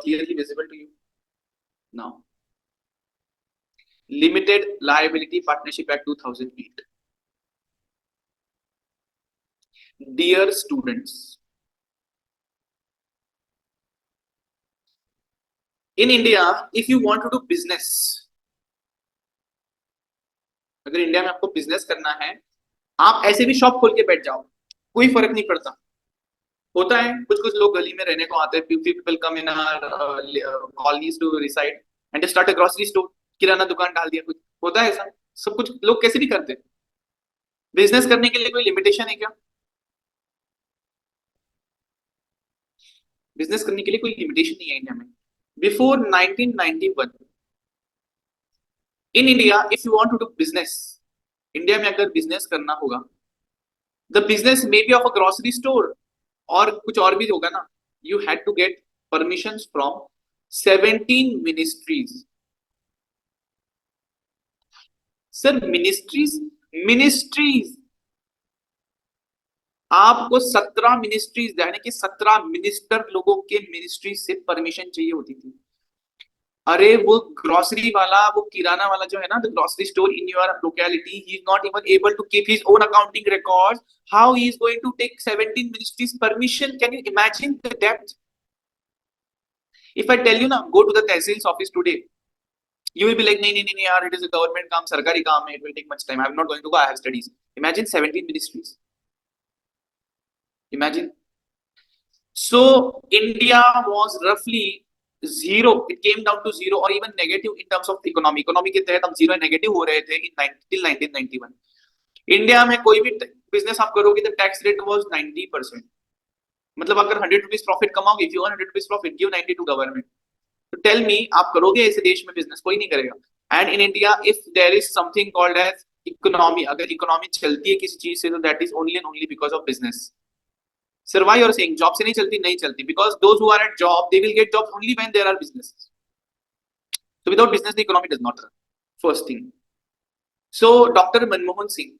clearly visible to you now? Limited Liability Partnership Act 2008. Dear students, in India, if you want to do business, अगर India में आपको business करना है, आप ऐसे भी शॉप खोल के बैठ जाओ, कोई फर्क नहीं पड़ता। होता है कुछ कुछ लोग गली में रहने को आते हैं, people come in colonies to reside and start a grocery store, किराना दुकान डाल दिया, कुछ होता है ऐसा, सब कुछ लोग कैसे भी करते हैं। बिजनेस करने के लिए कोई लिमिटेशन है क्या? बिजनेस करने के लिए कोई लिमिटेशन नहीं है इंडिया में। Before 1991 in India, if you want to do business, India में अगर बिजनेस करना होगा, the business may be of a grocery store और कुछ और भी होगा ना, you had to get permission from 17 ministries. Sir ministries आपको 17 मिनिस्ट्रीज यानी कि 17 मिनिस्टर लोगों के मिनिस्ट्री से परमिशन चाहिए होती थी। अरे वो ग्रोसरी वाला, वो किराना वाला जो है ना, the grocery store in your locality, he is not even able to keep his own accounting records, how he is going to take 17 ministries permission? Can you imagine the depth? If I tell you ना, go to the tehsil office today, you will be like, नहीं यार, it is a government काम, सरकारी काम है, it will take much time, I am not going to go, I have studies. Imagine 17 ministries. Imagine. So India was roughly zero, it came down to zero or even negative in terms of economy के तहत हम zero negative हो रहे थे till 1991. India में कोई भी business आप करोगे तो टैक्स रेट वाज 90%। मतलब अगर 100 रुपीज प्रॉफिट कमाओगे, if you earn 100 rupees profit, give 90 to government. तो टेल मी, आप करोगे ऐसे देश में बिजनेस? कोई नहीं करेगा। And in India if there is something called as economy, अगर इकोनॉमी चलती है किसी चीज से, तो that is only and only because of business. Sir why you are saying job से नहीं चलती? नहीं चलती, because those who are eight job they will get jobs only when there are business. So without business, the economy does not run. First thing. So Dr. Manmohan Singh,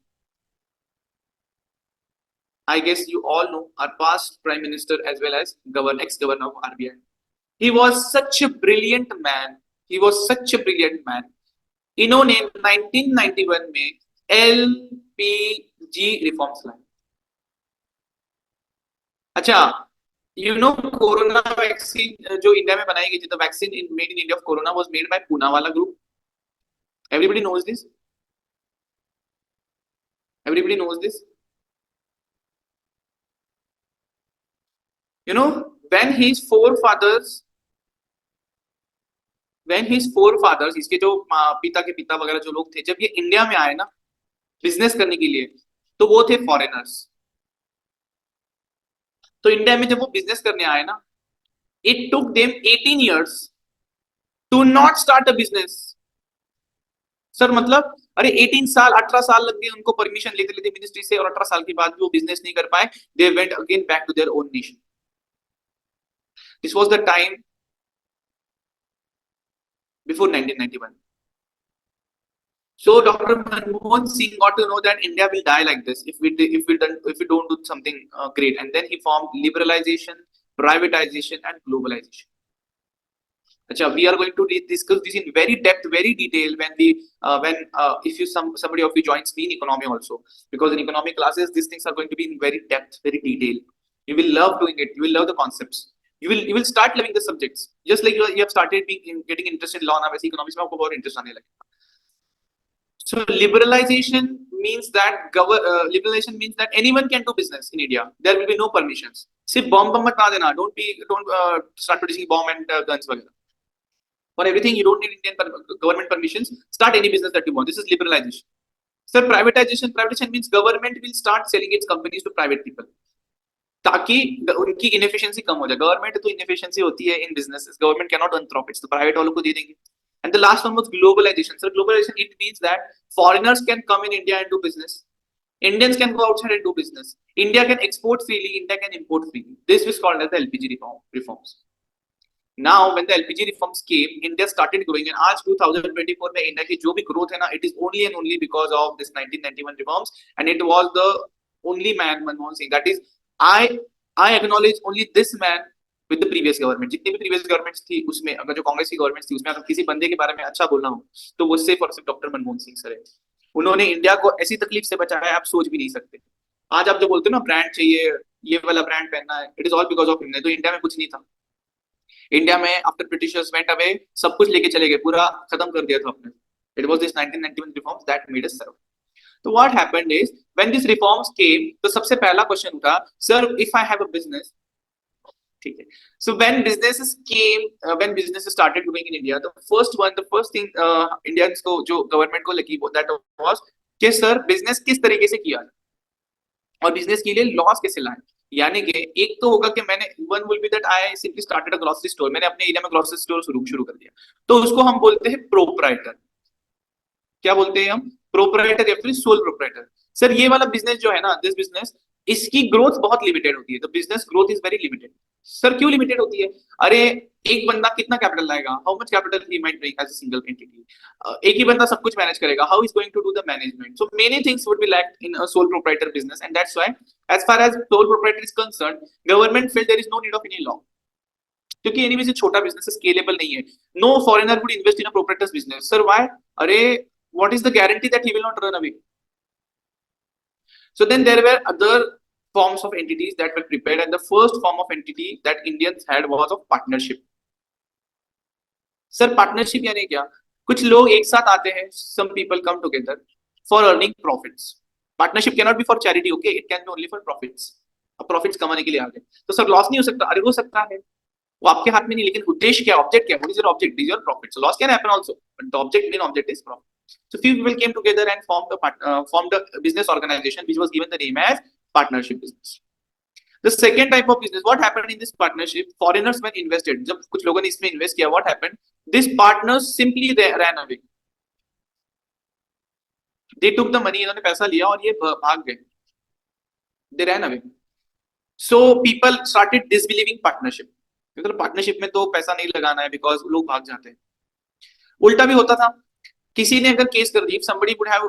I guess you all know, our past prime minister as well as ex-governor of RBI. He was such a brilliant man. He was such a brilliant man. इन्होंने 1991 में LPG reforms लाए। अच्छा, you know, corona vaccine जो India में बनाई गई थी, the vaccine made in India of corona was made by Poonawalla group. Everybody knows this. Everybody knows this. You know, when his forefathers, इसके जो पिता के पिता वगैरह जो लोग थे, जब ये इंडिया में आए ना बिजनेस करने के लिए, तो वो थे फॉरेनर्स। तो इंडिया में जब वो बिजनेस करने आए ना, it took them 18 years to not start a business. Sir मतलब, अरे 18 साल 18 साल लग गए उनको परमिशन लेते लेते मिनिस्ट्री से, और 18 साल के बाद भी वो बिजनेस नहीं कर पाए। They went again back to their own nation. This was the time before 1991. So Dr. Manmohan Singh got to know that India will die like this if we don't do something great, and then he formed liberalization, privatization, and globalization. Achha, we are going to discuss this in very depth, very detail when if you somebody of you joins me in economy also, because in economic classes these things are going to be in very depth, very detail. You will love doing it. You will love the concepts. You will start loving the subjects, just like you have started getting interested in law now. वैसे economics में आपको बहुत interest आने लगेगा. So liberalization means that anyone can do business in India. There will be no permissions. सिर्फ bomb मत बना देना. Don't start producing bomb and guns वगैरह. For everything you don't need Indian government permissions. Start any business that you want. This is liberalization. Sir, privatization means government will start selling its companies to private people. ताकि उनकी inefficiency कम हो जाए। Government तो inefficiency होती है in businesses, government can not earn profits, तो private वालों को दे देंगे। And the last one was globalisation. Sir globalisation it means that foreigners can come in India and do business, Indians can go outside and do business, India can export freely, India can import freely. This was called as the LPG reforms. Now when the LPG reforms came, India started growing, and आज 2024 में India की जो भी growth है ना, it is only and only because of this 1991 reforms, and it was the only man, Manmohan Singh, that is I acknowledge only this man with the previous government. जितनी भी previous governments थी उसमें, अगर जो कांग्रेस की government थी उसमें अगर किसी बंदे के बारे में अच्छा बोलना हो तो वो सिर्फ और सिर्फ डॉक्टर मनमोहन सिंह सर है। उन्होंने इंडिया को ऐसी तकलीफ से बचाया है आप सोच भी नहीं सकते। आज आप जो बोलते हो ना ब्रांड चाहिए, ये वाला ब्रांड पहनना है, it is all because of him. तो इंडिया में कुछ नहीं था। इंडिया में आफ्टर ब्रिटिशर्स वेंट अवे सब कुछ लेके चले गए, पूरा खत्म कर दिया था आपने। It was this 1991 reforms that made us serve. तो what happened is when this reforms came, तो सबसे पहला क्वेश्चन उठा, sir if I have a business, ठीक है। So when businesses came, when businesses started doing in India, the first thing Indians को, जो government को लगी, दैट वाज कि सर बिजनेस किस तरीके से किया और बिजनेस के लिए लॉस कैसे लाए। यानी कि एक तो होगा कि मैंने, one will be that I simply started a grocery store, मैंने अपने एरिया में ग्रोसरी स्टोर शुरू कर दिया, तो उसको हम बोलते हैं प्रोप्राइटर। क्या बोलते हैं हम? प्रोप्राइटर या फिर सोल प्रोप्राइटर। सर ये वाला बिजनेस जो है ना, दिस बिजनेस, इसकी ग्रोथ बहुत लिमिटेड होती है। The business growth is very limited. Sir क्यों लिमिटेड होती है? अरे एक बंदा कितना कैपिटल लाएगा, how much capital he might bring as a single entity. एक ही बंदा सब कुछ मैनेज करेगा, how is going to do the management. So many things would be lacked in a sole proprietor business, and that's why as far as soul proprietor is concerned, government feel there is no need of any law, क्योंकि anyways छोटा business scalable नहीं है। No foreigner would invest in a proprietor's business. Sir why? अरे what is the guarantee that he will not run away? So then there were other forms of entities that were prepared, and the first form of entity that Indians had was of partnership. Sir partnership यानी क्या? कुछ लोग एक साथ आते हैं, some people come together for earning profits. Partnership cannot be for charity, okay? It can be only for profits. अब profits कमाने के लिए आ गए तो सर लॉस नहीं हो सकता? अरे हो सकता है, वो आपके हाथ में नहीं, लेकिन उद्देश्य क्या, ऑब्जेक्ट क्या, what is your object, is your profit. So loss can happen also, but the object, main object is profit. So few people came together and formed a business organization which was given the name as partnership business. The second type of business, what happened in this partnership? Foreigners when invested, जब कुछ लोगों ने इसमें invest किया, what happened? These partners simply they ran away. They took the money, इन्होंने पैसा लिया और ये भाग गए. They ran away. So people started disbelieving partnership. मतलब पार्टनरशिप में तो पैसा नहीं लगाना है बिकॉज लोग भाग जाते हैं. उल्टा भी होता था, किसी ने अगर केस कर दी, somebody would have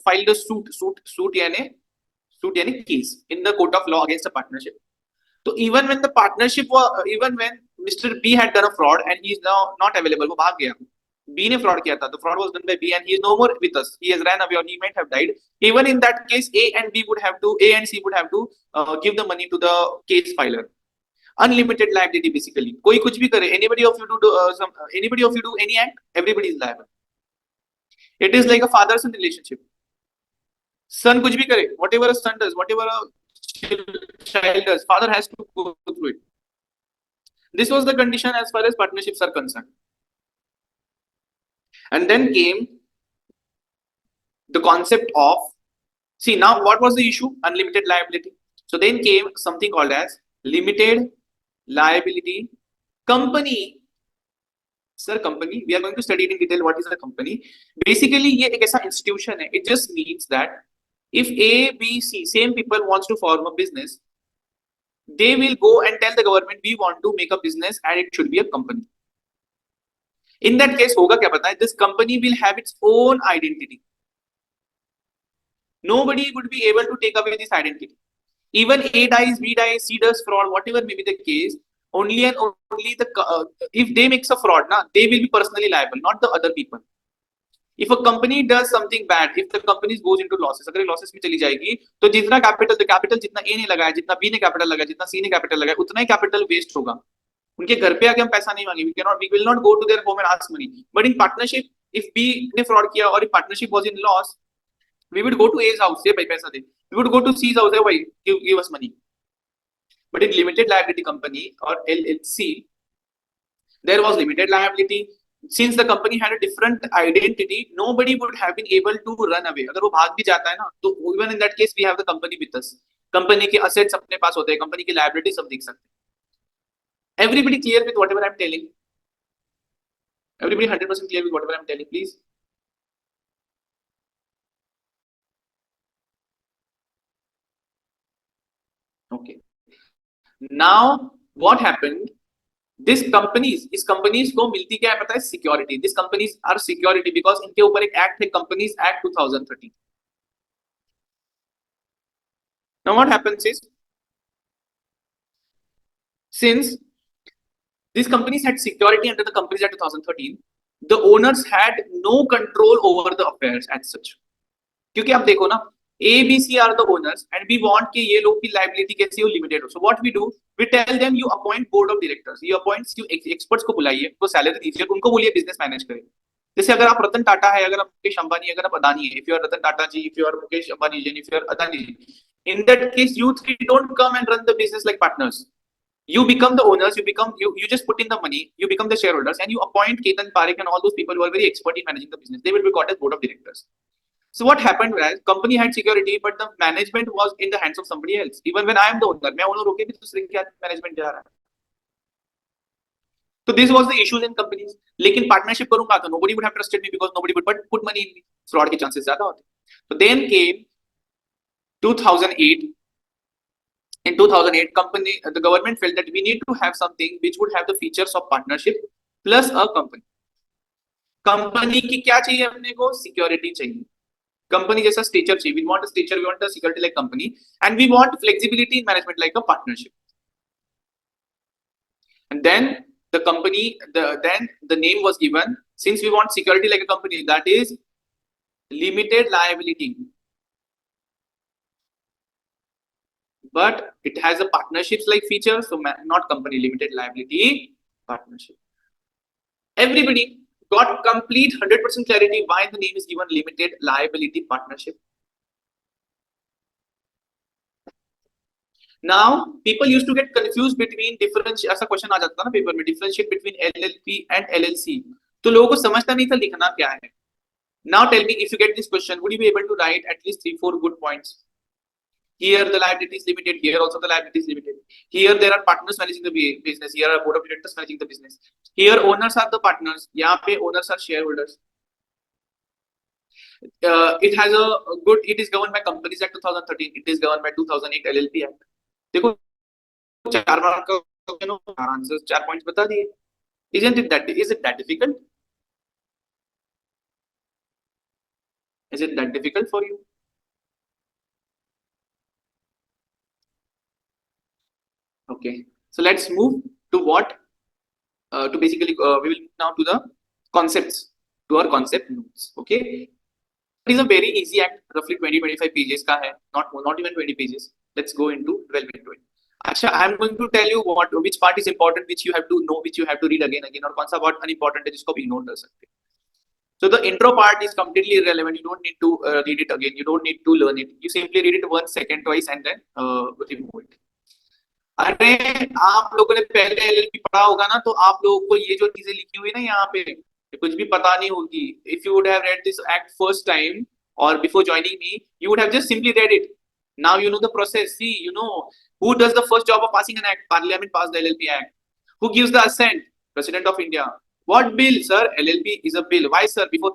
filed a suit यानी case in the court of law against a partnership. So even when the partnership was, even when Mr. B had done a fraud and he is now not available, वो भाग गया. B ने fraud किया था, the fraud was done by B and he is no more with us. He has ran away or he might have died. Even in that case, A and C would have to give the money to the case filer. Unlimited liability basically. कोई कुछ भी करे, anybody of you do any act, everybody is liable. It is like a father son relationship. Son कुछ भी करे, whatever a son does, whatever a child does, father has to go through it. This was the condition as far as partnerships are concerned. And then came the concept of, see now what was the issue? Unlimited liability. So then came something called as limited liability company. Sir, company, we are going to study it in detail. What is a company? Basically, ये एक ऐसा institution है. It just means that if A, B, C, same people wants to form a business, they will go and tell the government we want to make a business and it should be a company. In that case, होगा क्या पता है? This company will have its own identity. Nobody would be able to take away this identity. Even A dies, B dies, C does fraud, whatever may be the case, only and only if they makes a fraud, they will be personally liable, not the other people. If a company does something bad, if the company goes into losses, अगर losses में चली जाएगी तो जितना capital जितना A ने लगाया, जितना B ने कैपिटल लगाया, जितना C ने कैपिटल लगाया, उतना ही कैपिटल वेस्ट होगा. उनके घर पे आके हम पैसा नहीं मांगे, we will not go to their home and ask money. But in partnership, if B ने fraud किया और if partnership was in loss, we would go to A's house, say भाई पैसा दे. We would go to C's house, say भाई give us money. But in limited liability company or LLC, there was limited liability. Since the company had a different identity, nobody would have been able to run away. अगर वो भाग भी जाता है ना, तो even in that case we have the company with us. Company के assets अपने पास होते हैं, कंपनी की liability सब देख सकते हैं. Everybody clear with whatever I'm telling? Everybody 100% clear with whatever I'm telling, please? Okay. Now what happened? This companies, इस कंपनीज को मिलती क्या है पता है? Security. This companies are security because इनके ऊपर एक एक्ट है, companies act 2013. Now what happens is, since These companies had security under the Companies Act 2013. The owners had no control over the affairs as such. क्योंकि आप देखो ना, ABC are the owners and we want कि ये लोग की liability कैसी हो, limited हो. So what we do, we tell them you appoint board of directors, you appoint experts को बुलाइए, उनको salary दीजिए, उनको बोलिए business manage करें. जैसे अगर आप रतन टाटा है, अगर आप मुकेश अंबानी है, अगर आप अदानी है, if you are Ratan Tata ji, if you are Mukesh Ambani ji, if you are Adani ji, in that case you three don't come and run the business like partners. You become the owners, you just put in the money, you become the shareholders, and you appoint Ketan Parekh and all those people who are very expert in managing the business. They will be called as board of directors. So what happened was, company had security, but the management was in the hands of somebody else. Even when I am the owner, मैं owner होके भी दूसरे के हाथ management जा रहा है. So this was the issues in companies. लेकिन partnership करूँगा तो nobody would have trusted me because nobody would put money in me. Fraud के chances ज़्यादा होते. So then came 2008. In 2008, the government felt that we need to have something which would have the features of partnership plus a company. Company की क्या चाहिए अपने को? Security चाहिए. Company जैसा स्ट्रक्चर चाहिए. We want a structure, we want a security like company, and we want flexibility in management like a partnership. And then the company, then the name was given, since we want security like a company, that is limited liability. But it has a partnerships like feature, so not company, limited liability, partnership. Everybody got complete 100% clarity why the name is given limited liability partnership. Now people used to get confused between ऐसा question आ जाता था ना paper में, differentiate between LLP and LLC. तो लोगों को समझता नहीं था लिखना क्या है. Now tell me, if you get this question, would you be able to write at least 3-4 good points? Here the liability is limited, here also the liability is limited. Here there are partners managing the business, here are board of directors managing the business. Here owners are the partners, यहाँ पे owners are shareholders. It has a good, it is governed by Companies Act 2013, it is governed by 2008 LLP Act. देखो 4 mark का answer 4 points बता दिए. Is it that difficult? Is it that difficult for you? Okay, so let's move to what to basically we will move now to the concepts, to our concept notes. Okay, it is a very easy act, roughly 20-25 pages का है, not even 20 pages. Let's go into delve into it. अच्छा, I am going to tell you which part is important, which you have to know, which you have to read again, और कौन सा part unimportant है जिसको आप ignore कर सकते. So the intro part is completely irrelevant. You don't need to read it again. You don't need to learn it. You simply read it once, second, twice, and then remove it. अरे आप लोगों ने पहले LLP पढ़ा होगा ना, तो आप लोगों को ये जो चीजें लिखी हुई ना यहाँ पे कुछ भी पता नहीं होगी. If you would have read this act first time or before joining me, you would have just simply read it. Now you know the process. See, you know who does the first job of passing an act? Parliament passed the LLP Act. Who gives the assent? President of India. What bill, sir? LLP is a bill. Why, sir? Before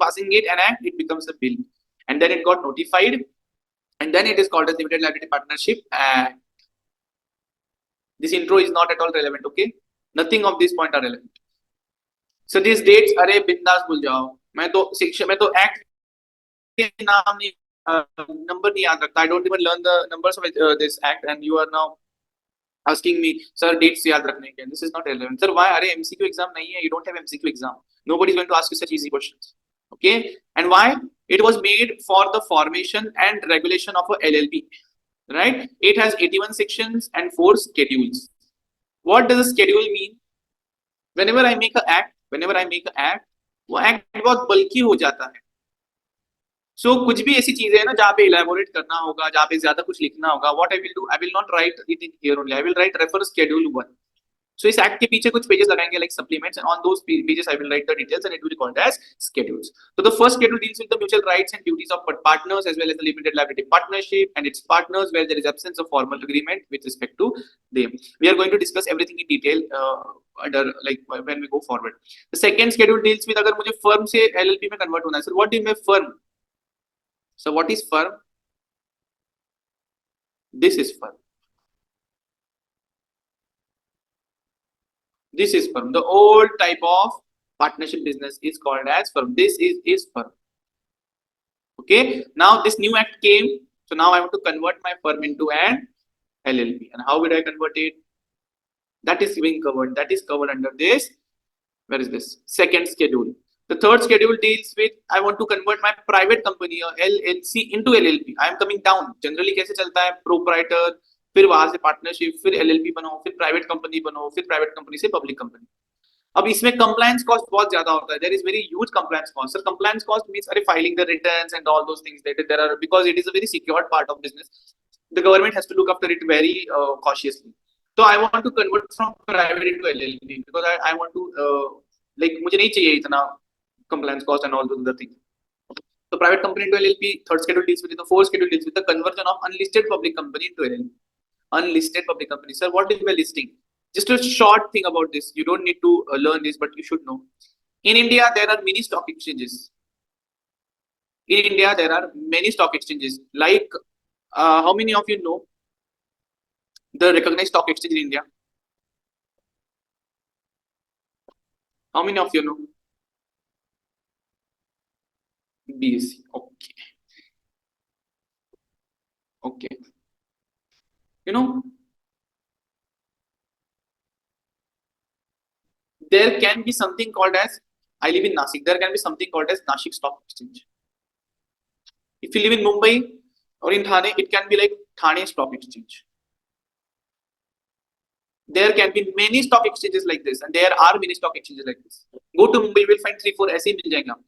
passing it an act, it becomes a bill, and then it got notified, and then it is called as Limited Liability Partnership Act. This intro is not at all relevant. Okay, nothing of this point are relevant. So these dates, अरे बिंदास भूल जाओ. मैं तो act के नाम नहीं, number नहीं याद रखता. I don't even learn the numbers of this act, and you are now asking me, sir, dates याद रखने के. This is not relevant. Sir, why? अरे MCQ exam नहीं है. You don't have MCQ exam. Nobody is going to ask you such easy questions. Okay, and why? It was made for the formation and regulation of a LLP. Right? It has 81 sections and 4 schedules. What does a schedule mean? Whenever I make an act, वो act बहुत बल्कि हो जाता है. So कुछ भी ऐसी चीजें है ना जहाँ पे elaborate करना होगा, जहाँ पे ज्यादा कुछ लिखना होगा. What I will do, I will not write it in here only. I will write refer schedule 1. So इस act के पीछे कुछ pages लगाएंगे like supplements, and on those pages I will write the details, and it will be called as schedules. So the first schedule deals with the mutual rights and duties of partners as well as the limited liability partnership and its partners where there is absence of formal agreement with respect to them. We are going to discuss everything in detail under like when we go forward. The second schedule deals with अगर मुझे firm से LLP में convert होना है. So what do you mean firm? So what is firm? This is firm. This is firm. The old type of partnership business is called as firm. This is firm. Okay. Now this new act came. So now I want to convert my firm into an LLP. And how will I convert it? That is being covered. That is covered under this. Where is this? Second schedule. The third schedule deals with I want to convert my private company or LLC into LLP. I am coming down. Generally कैसे चलता है? Proprietor, फिर वहां से partnership, फिर LLP बनाओ, फिर private company बनाओ, फिर private company से public company. अब इसमें compliance cost बहुत ज्यादा होता है. There is very huge compliance cost. So compliance cost means अरे filing the returns and all those things that there are, because it is a very secured part of business. The government has to look after it very cautiously. So I want to convert from private into LLP because I want to like मुझे नहीं चाहिए इतना compliance cost and all those other things. So private company into LLP, third schedule deals with it. The fourth schedule deals with the conversion of unlisted public company into LLP. Unlisted public company. Sir, what is a listing? Just a short thing about this. You don't need to learn this, but you should know. In India, there are many stock exchanges. In India, there are many stock exchanges. Like, how many of you know the recognized stock exchange in India? How many of you know? BSC. Okay. Okay. You know, there can be something called as, I live in Nashik, there can be something called as Nashik Stock Exchange. If you live in Mumbai or in Thane, it can be like Thane Stock Exchange. There can be many stock exchanges like this, and there are many stock exchanges like this. Go to Mumbai, you will find 3-4 ऐसे ही मिल जाएंगे आपको.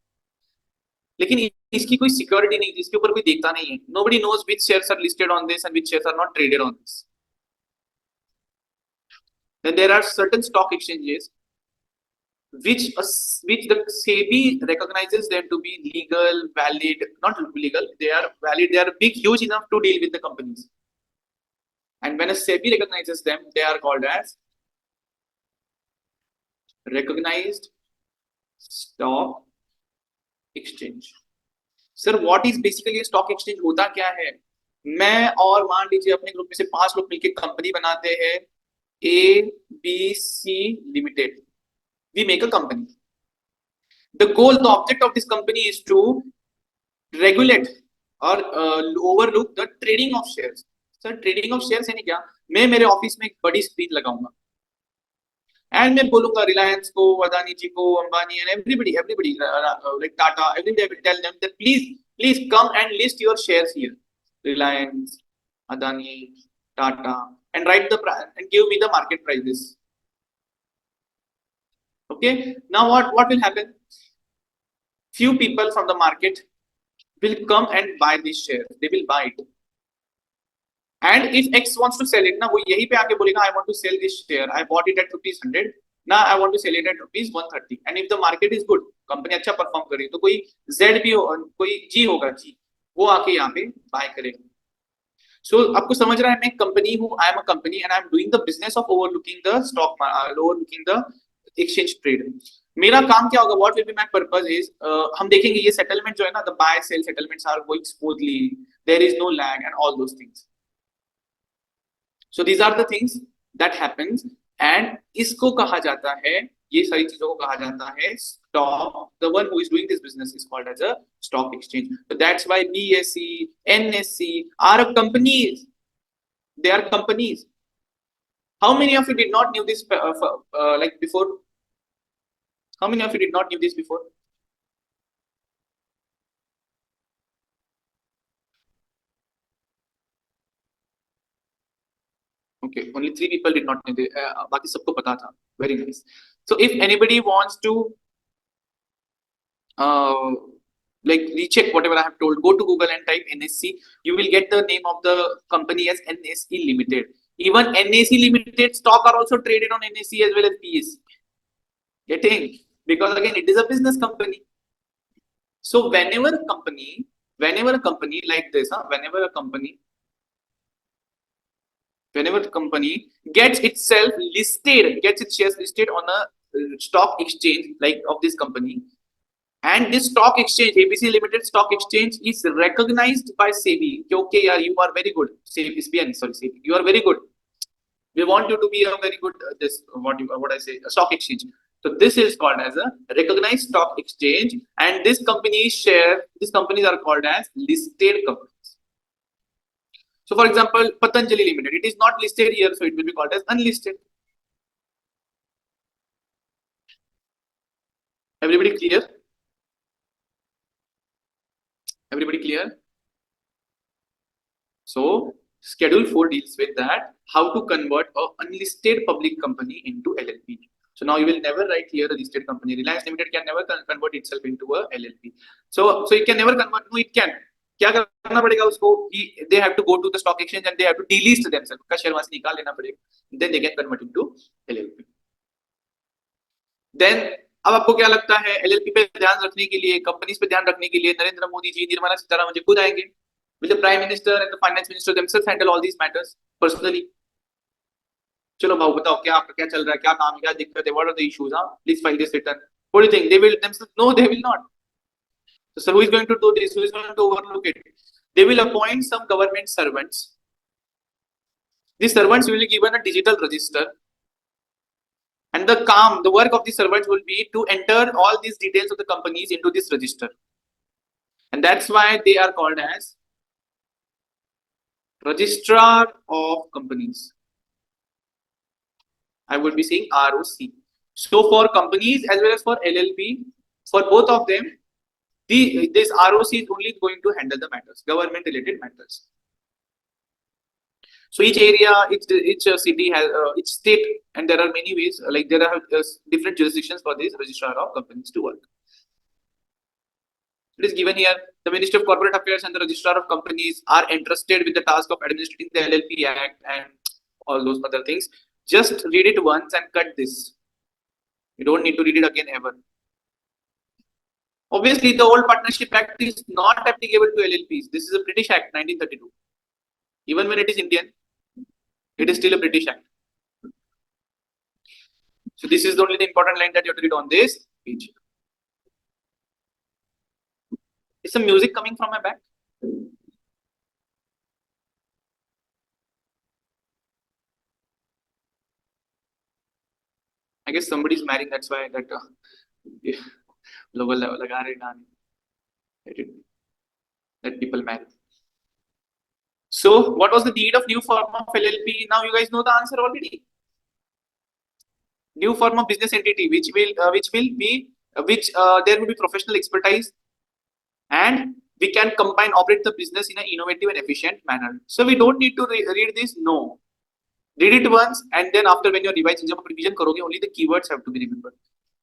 लेकिन इसकी कोई security नहीं, इसके ऊपर कोई देखता नहीं है. Nobody knows which shares are listed on this and which shares are not traded on this. Then there are certain stock exchanges which the SEBI recognizes them to be legal, valid, not legal, they are valid, they are big, huge enough to deal with the companies. And when a SEBI recognizes them, they are called as recognized stock exchange. Sir, what is basically a stock exchange? होता क्या है? मैं और मान लीजिए अपने group में से 5 लोग मिलकर कंपनी बनाते हैं ABC Limited. We make a company. The goal, the object of this company is to regulate or overlook the trading of shares. Sir, trading of shares यानी क्या? मैं मेरे ऑफिस में एक बड़ी स्क्रीन लगाऊंगा and मैं बोलूंगा रिलायंस को, अदानी जी को, Ambani and everybody like Tata, everybody I will tell them that please come and list your shares here. Reliance, Adani, Tata, and write the price and give me the market prices. Okay, now what will happen? Few people from the market will come and buy these shares. They will buy it. And if X wants to sell it, ना वो यही पे आके बोलेगा I want to sell this share. I bought it at rupees 100. Now I want to sell it at rupees 130. And if the market is good, company अच्छा perform कर रही है, तो कोई Z भी हो, कोई G होगा, G वो आके यहाँ पे बाय करेगा. So आपको समझ रहा है, मैं कंपनी हूँ, I am a company and I am doing the business of overlooking the stock, overlooking the exchange trade. मेरा काम क्या होगा? What will be my purpose is हम देखेंगे ये settlement जो है ना, the buy sell settlements are going smoothly, there is no lag and all those things. So these are the things that happens and इसको कहा जाता है, ये सारी चीजों को कहा जाता है stock. The one who is doing this business is called as a stock exchange. So that's why BSE, NSE are companies. They are companies. How many of you did not knew this like before? How many of you did not knew this before? Okay, only 3 people did not know this. बाकी सबको पता था. Very nice. So if anybody wants to like recheck whatever I have told, go to Google and type NSE. You will get the name of the company as NSE Limited. Even NSE Limited stock are also traded on NSE as well as BSE. Getting? Because again, it is a business company. So whenever a company like this, whenever a company gets itself listed, gets its shares listed on a stock exchange like of this company, and this stock exchange, ABC Limited Stock Exchange, is recognized by SEBI. Okay, yeah, you are very good. SEBI, sorry, SEBI, you are very good. We want you to be a very good a stock exchange. So this is called as a recognized stock exchange, and these companies are called as listed companies. So for example, Patanjali Limited, it is not listed here, so it will be called as unlisted. Everybody clear? Everybody clear? So Schedule 4 deals with that, how to convert a unlisted public company into LLP. So now you will never write here a listed company. Reliance Limited can never convert itself into a LLP. So it can never convert. No, it can. क्या करना पड़ेगा उसको? They have to go to the stock exchange and they have to delist themselves. का share वहां से निकाल लेना पड़ेगा. Then they can convert into LLP. Then अब आपको क्या लगता है LLP पे ध्यान रखने के लिए, कंपनीज पे ध्यान रखने के लिए नरेंद्र मोदी जी, निर्मला सीतारमण जी खुद आएंगे? Will the Prime Minister and the Finance Minister themselves handle all these matters personally? चलो भाऊ बताओ क्या आपका क्या चल रहा है, क्या काम है, क्या दिक्कत है, what are the issues? Please file this return. What do you think? They will themselves? No, they will not. So who is going to do this? Who is going to overlook it? They will appoint some government servants. These servants will be given a digital register, and the work of the servants will be to enter all these details of the companies into this register, and that's why they are called as Registrar of Companies. I would be saying ROC. So for companies as well as for LLP, for both of them, this ROC is only going to handle the matters, government related matters. So each area, each city has each state, and there are many ways. Like there are different jurisdictions for this registrar of companies to work. It is given here. The Ministry of Corporate Affairs and the Registrar of Companies are entrusted with the task of administrating the LLP Act and all those other things. Just read it once and cut this. You don't need to read it again ever. Obviously, the old Partnership Act is not applicable to LLPs. This is a British Act, 1932. Even when it is Indian, it is still a British Act. So this is only the important line that you have to read on this page. Is some music coming from my back? I guess somebody's marrying. That's why that logo laga rahe gaane. Let people marry. So what was the need of new form of LLP? Now you guys know the answer already. New form of business entity, which there will be professional expertise, and we can combine, operate the business in an innovative and efficient manner. So we don't need to read this. No, read it once, and then after when you're revising, जब revision करोगे, only the keywords have to be remembered.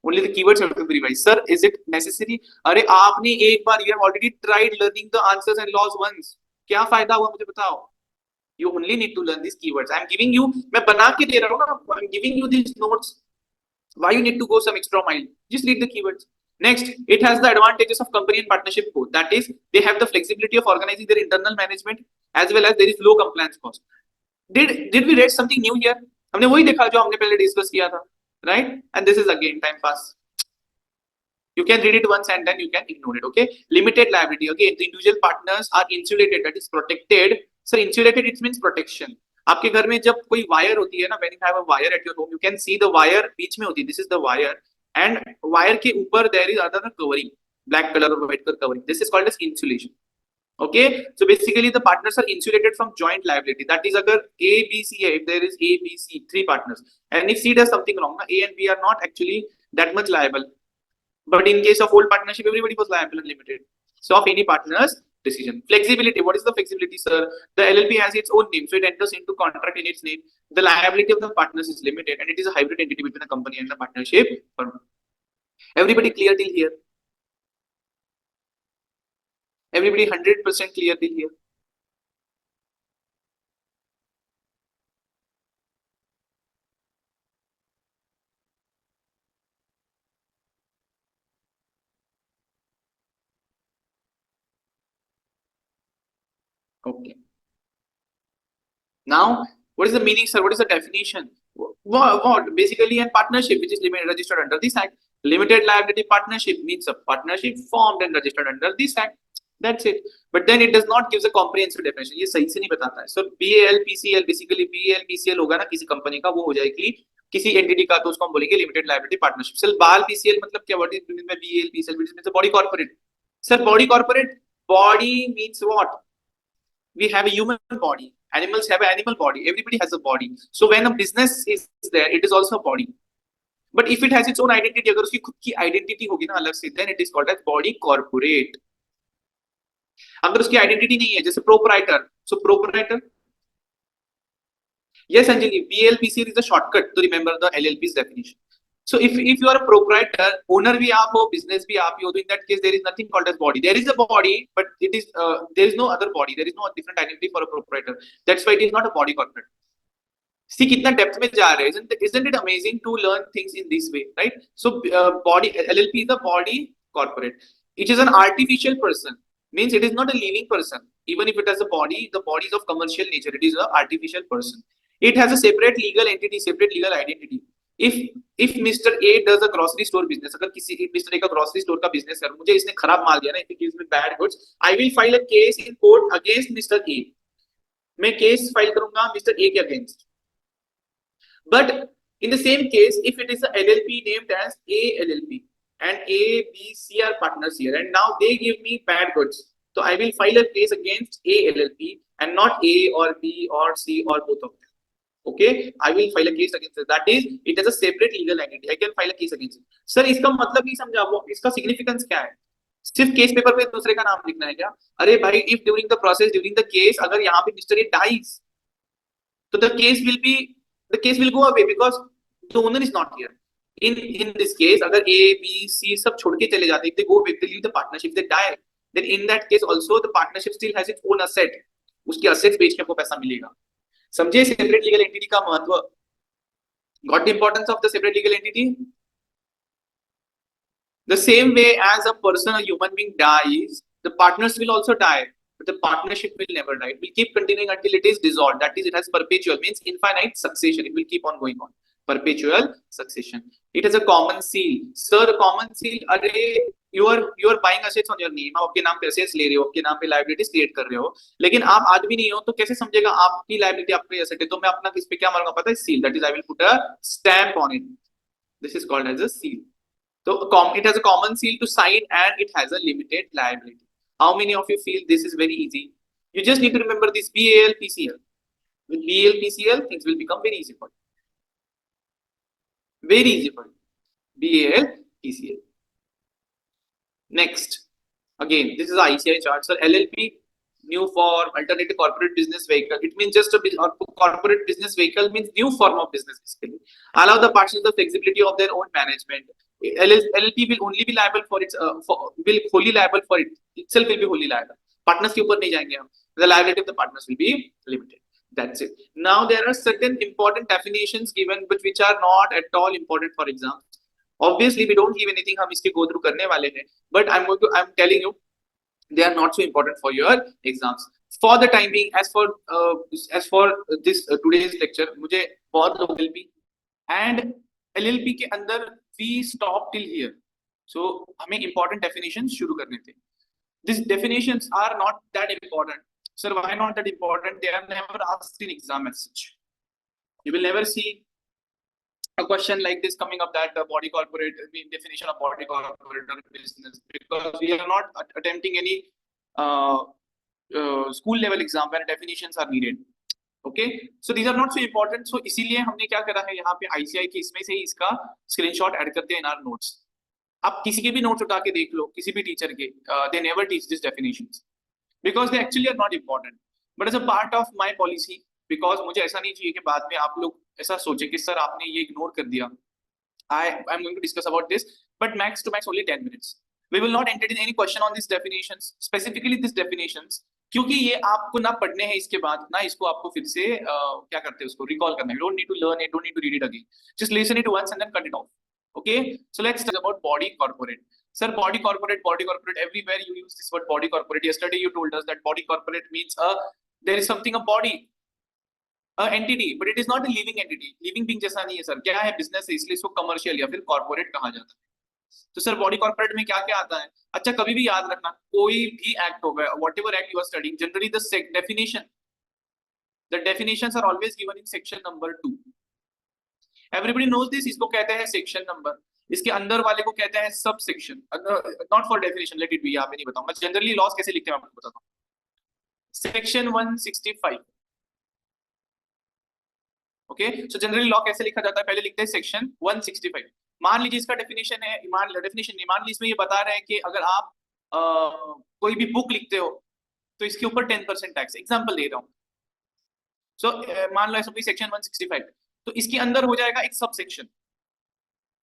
Only the keywords have to be revised. Sir, is it necessary? अरे आपने एक बार, you have already tried learning the answers and laws once. क्या फायदा हुआ मुझे बताओ? You only need to learn these keywords. I'm giving you, मैं बना के दे रहा हूँ ना. I'm giving you these notes. Why you need to go some extra mile? Just read the keywords. Next, it has the advantages of company and partnership code. That is, they have the flexibility of organizing their internal management as well as there is low compliance cost. Did we read something new here? हमने वही देखा जो हमने पहले discuss किया था, right? And this is again time pass. You can read it once and then you can ignore it. Okay. Limited liability. Again, the individual partners are insulated. That is protected. So insulated, it means protection. आपके घर में जब कोई wire होती है ना, when you have a wire at your home, you can see the wire बीच में होती है. This is the wire, and wire के ऊपर there is other covering, black color or white color covering. This is called as insulation. Okay, so basically the partners are insulated from joint liability. That is, अगर A, B, C है, if there is A, B, C, three partners, and if C does something wrong, A and B are not actually that much liable. But in case of old partnership, everybody was liable and limited. So of any partner's decision. Flexibility. What is the flexibility, sir? The LLP has its own name, so it enters into contract in its name. The liability of the partners is limited, and it is a hybrid entity between the company and the partnership firm. Everybody clear till here? Everybody 100% clear till here? Okay. Now, what is the meaning, sir? What is the definition? What? Basically, a partnership which is limited, registered under this act. Limited liability partnership means a partnership formed and registered under this act. That's it. But then it does not give a comprehensive definition. ये सही से नहीं बताता है. So BAL, PCL, basically BAL, PCL होगा ना किसी company का, वो हो जाएगी किसी एंटिटी का, तो उसको हम बोलेंगे limited liability partnership. Sir BAL, PCL मतलब क्या? What is meant by BAL, PCL? Which means a body corporate. Sir, body corporate. Body means what? We have a human body. Animals have an animal body. Everybody has a body. So when a business is there, it is also a body. But if it has its own identity, अगर उसकी खुद की identity होगी ना अलग से, then it is called as body corporate. अगर उसकी आइडेंटिटी नहीं है, जैसे proprietor, so proprietor, yes Anjali, BLPC is a shortcut to remember the LLP's definition. So if you are a proprietor, owner भी आप हो, business भी आप ही हो, तो in that case there is nothing called as body. There is a body, but it is there is no other body. There is no different identity for a proprietor. That's why it is not a body corporate. See कितना depth में जा रहे हैं, isn't it amazing to learn things in this way, right? So body LLP is a body corporate. It is an artificial person, means it is not a living person. Even if it has a body, the body is of commercial nature. It is an artificial person. It has a separate legal entity, separate legal identity. If Mr. A does a grocery store business, अगर किसी Mr. A का grocery store का business है, मुझे इसने खराब माल दिया ना, if he gives me bad goods, I will file a case in court against Mr. A. मैं केस फाइल करूंगा Mr. A के against. But in the same case, if it is a LLP named as A LLP and A, B, C are partners here, and now they give me bad goods, so I will file a case against A LLP and not A or B or C or both of them. Okay, I will file a case against it. That is, it has a separate legal entity. I can file a case against it. Sir, इसका मतलब नहीं समझा, वो इसका significance क्या है? सिर्फ case paper पे दूसरे का नाम लिखना है क्या? अरे भाई, if during the process, during the case, अगर यहाँ पे Mr. A dies, तो the case will go away because the owner is not here. In this case, अगर A, B, C सब छोड़ के चले जाते, if they go away, they leave the partnership, they die, then in that case also the partnership still has its own asset. उसकी assets बेच के आपको पैसा मिलेगा. समझे सेपरेट लीगल एंटिटी का महत्व? Got the importance of the separate legal entity? The same way as a person, a human being dies, the partners will also die, but the partnership will never die. It will keep continuing until it is dissolved. That is, it has perpetual, means infinite succession. It will keep on going on. Perpetual succession. It has a common seal. Sir, common seal, अरे you are buying assets on your name. आप आपके नाम पे assets ले रहे हो, आपके नाम पे liabilities create कर रहे हो, लेकिन आप आदमी नहीं हो, तो कैसे समझेगा आपकी liability आपके asset है? तो मैं अपना किस पे क्या मारूंगा पता है? seal. That is, I will put a stamp on it. This is called as a seal. So it has a common seal to sign and it has a limited liability. How many of you feel this is very easy? You just need to remember this BAL PCL. With BAL PCL, things will become very easy for you. Very easy for you. BAL PCL. Next, again, this is the ICI chart. So LLP, new form, alternative corporate business vehicle. It means just a corporate business vehicle means new form of business basically. Allow the partners the flexibility of their own management. LLP will only be liable for its will wholly liable for it itself, will be wholly liable. Partners के ऊपर नहीं जाएंगे हम. The liability of the partners will be limited. That's it. Now there are certain important definitions given, but which are not at all important for exams. Obviously, we don't leave anything. हम इसके go through करने वाले हैं. But I'm telling you, they are not so important for your exams. For the time being, as for this today's lecture, मुझे बहुत लोग LLP and LLP के अंदर we stop till here. So हमें important definitions शुरू करने थे. These definitions are not that important. Sir, why not that important? They are never asked in exam as such. You will never see a question like this coming up, that body corporate, definition of body corporate or business, because we are not attempting any school level exam where definitions are needed. Okay, so these are not so important. So इसीलिए हमने क्या करा है, यहाँ पे ICI के इसमें से ही इसका स्क्रीनशॉट ऐड करते हैं in our notes. आप किसी के भी नोट्स उठा के देख लो, किसी भी टीचर के, they never teach these definitions because they actually are not important. But as a part of my policy, because मुझे ऐसा नहीं चाहिए कि बाद में आप लोग ऐसा सोचे कि सर आपने ये इग्नोर कर दिया. I'm going to discuss about this, but max to max only 10 minutes. We will not entertain any question on these definitions, specifically these definitions, क्योंकि ये आपको ना पढ़ने हैं इसके बाद, ना इसको आपको फिर से क्या करते हैं उसको रिकॉल करना है. Don't need to learn it, don't need to read it again. Just listen it once and then cut it off. Okay, so let's talk about body corporate. Sir, body corporate, everywhere you use this word body corporate. Yesterday you told us that body corporate means there is something, a body, a entity, but it is not a living entity. Living being जैसा नहीं है sir. क्या है? business है, इसलिए इसको commercial या फिर corporate कहा जाता है. तो सर बॉडी कॉर्पोरेट में क्या क्या आता है? अच्छा, कभी भी याद रखना, कोई भी एक्ट होगा, whatever act you are studying, generally the definitions are always given in section number 2. Everybody knows this. इसको कहते हैं सेक्शन नंबर, इसके अंदर वाले को कहते हैं sub section. Not for definition, let it be. यहाँ पे नहीं बताऊंगा जनरली लॉस कैसे लिखते हैं, आपको बताता हूँ. Section 165 okay, so generally law कैसे लिखा जाता है, पहले लिखते हैं सेक्शन 165। मान लीजिए इसका डेफिनेशन है, डेफिनेशन नहीं, मान लीजिए इसमें ये बता रहे हैं कि अगर आप कोई भी बुक लिखते हो तो इसके ऊपर 10% टैक्स, एग्जांपल दे रहा हूँ। सो मान लो ऐसा कोई सेक्शन 165, तो इसके अंदर हो जाएगा एक सब सेक्शन,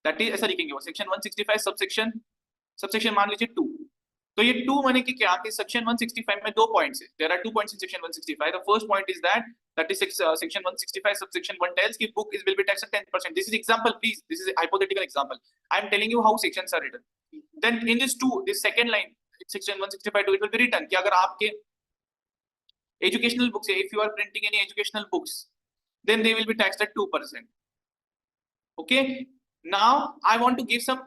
दैट इज ऐसा लिखेंगे वो सेक्शन 165 सबसेक्शन, सबसेक्शन मान लीजिए 2। तो ये 2 माने कि क्या, कि सेक्शन 165 में 2 पॉइंट्स है, there are 2 points in section 165। The first point is that is section 165 subsection 1 tells कि book is will be taxed at 10%. This is example, please, this is a hypothetical example, I am telling you how sections are written. Then in this 2, this second line section 165 2, it will be written कि अगर आपके educational books है, if you are printing any educational books, then they will be taxed at 2%. Okay, now I want to give some